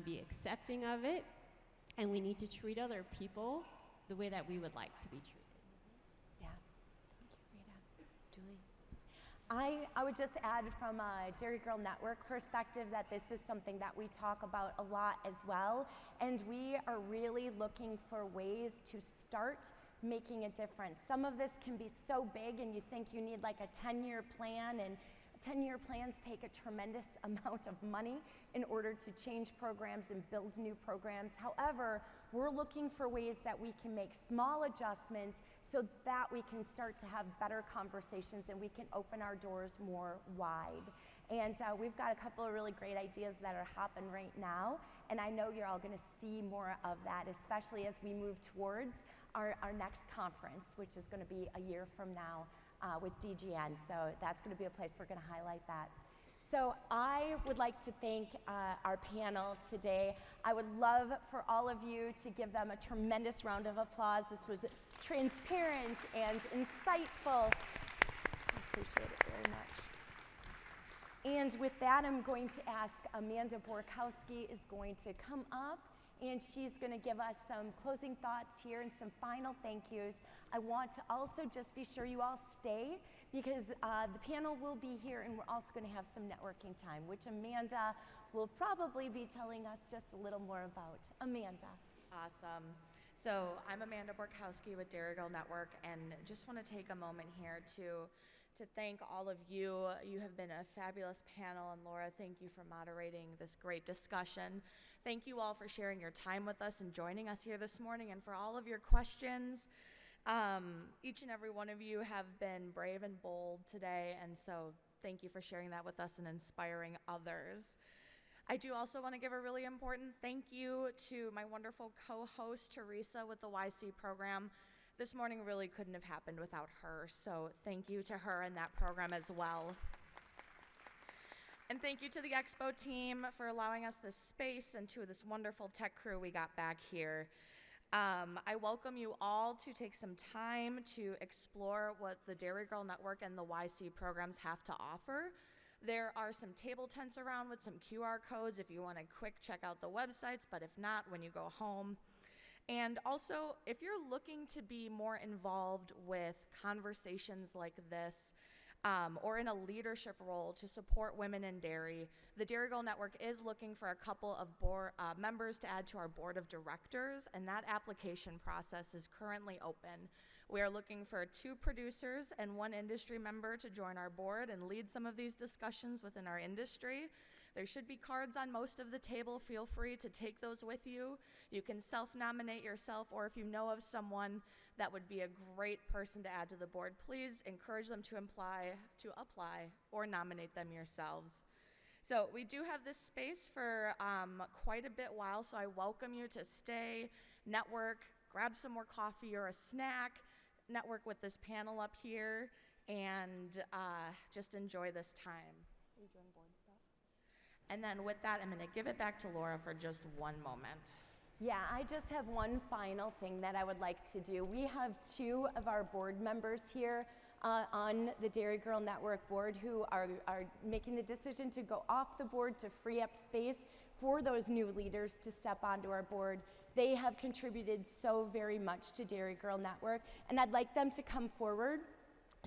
be accepting of it, and we need to treat other people the way that we would like to be treated. Yeah, thank you, Rita. Julie? I would just add from a Dairy Girl Network perspective that this is something that we talk about a lot as well, and we are really looking for ways to start making a difference. Some of this can be so big, and you think you need like a 10-year plan, and 10-year plans take a tremendous amount of money in order to change programs and build new programs. However, we're looking for ways that we can make small adjustments so that we can start to have better conversations and we can open our doors more wide. And we've got a couple of really great ideas that are happening right now, and I know you're all going to see more of that, especially as we move towards our next conference, which is going to be a year from now with DGN. So that's going to be a place we're going to highlight that. So I would like to thank our panel today. I would love for all of you to give them a tremendous round of applause. This was transparent and insightful. I appreciate it very much. And with that, I'm going to ask Amanda Borkowski is going to come up, and she's going to give us some closing thoughts here and some final thank yous. I want to also just be sure you all stay, because the panel will be here, and we're also going to have some networking time, which Amanda will probably be telling us just a little more about. Amanda. Awesome. So I'm Amanda Borkowski with Dairy Girl Network, and just want to take a moment here to thank all of you. You have been a fabulous panel, and Laura, thank you for moderating this great discussion. Thank you all for sharing your time with us and joining us here this morning, and for all of your questions. Each and every one of you have been brave and bold today, and so thank you for sharing that with us and inspiring others. I do also want to give a really important thank you to my wonderful co-host, Teresa, with the YC program. This morning really couldn't have happened without her, so thank you to her and that program as well. And thank you to the Expo team for allowing us this space, and to this wonderful tech crew we got back here. I welcome you all to take some time to explore what the Dairy Girl Network and the YC programs have to offer. There are some table tents around with some QR codes if you want to quick check out the websites, but if not, when you go home. And also, if you're looking to be more involved with conversations like this, or in a leadership role to support women in dairy, the Dairy Girl Network is looking for a couple of members to add to our board of directors, and that application process is currently open. We are looking for 2 producers and 1 industry member to join our board and lead some of these discussions within our industry. There should be cards on most of the table. Feel free to take those with you. You can self-nominate yourself, or if you know of someone that would be a great person to add to the board, please encourage them to apply or nominate them yourselves. So we do have this space for quite a bit while, so I welcome you to stay, network, grab some more coffee or a snack, network with this panel up here, and just enjoy this time. Are you doing board stuff? And then with that, I'm going to give it back to Laura for just one moment. Yeah, I just have one final thing that I would like to do. We have 2 of our board members here on the Dairy Girl Network board who are making the decision to go off the board to free up space for those new leaders to step onto our board. They have contributed so very much to Dairy Girl Network, and I'd like them to come forward.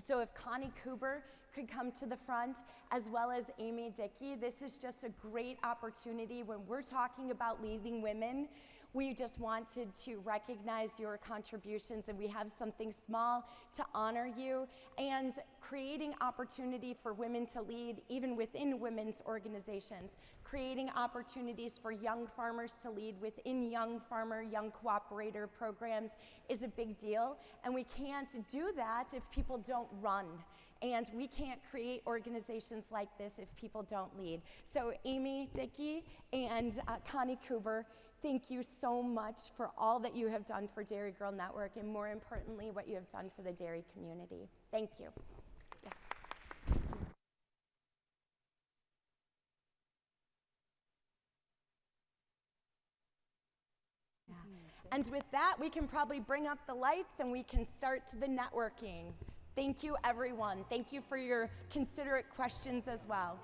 So if Connie Cooper could come to the front, as well as Amy Dickey. This is just a great opportunity when we're talking about leading women. We just wanted to recognize your contributions, and we have something small to honor you, and creating opportunity for women to lead even within women's organizations, creating opportunities for young farmers to lead within young farmer, young cooperator programs is a big deal, and we can't do that if people don't run. And we can't create organizations like this if people don't lead. So Amy Dickey and Connie Cooper, thank you so much for all that you have done for Dairy Girl Network, and more importantly, what you have done for the dairy community. Thank you. Yeah. Yeah. And with that, we can probably bring up the lights and we can start the networking. Thank you, everyone. Thank you for your considerate questions as well.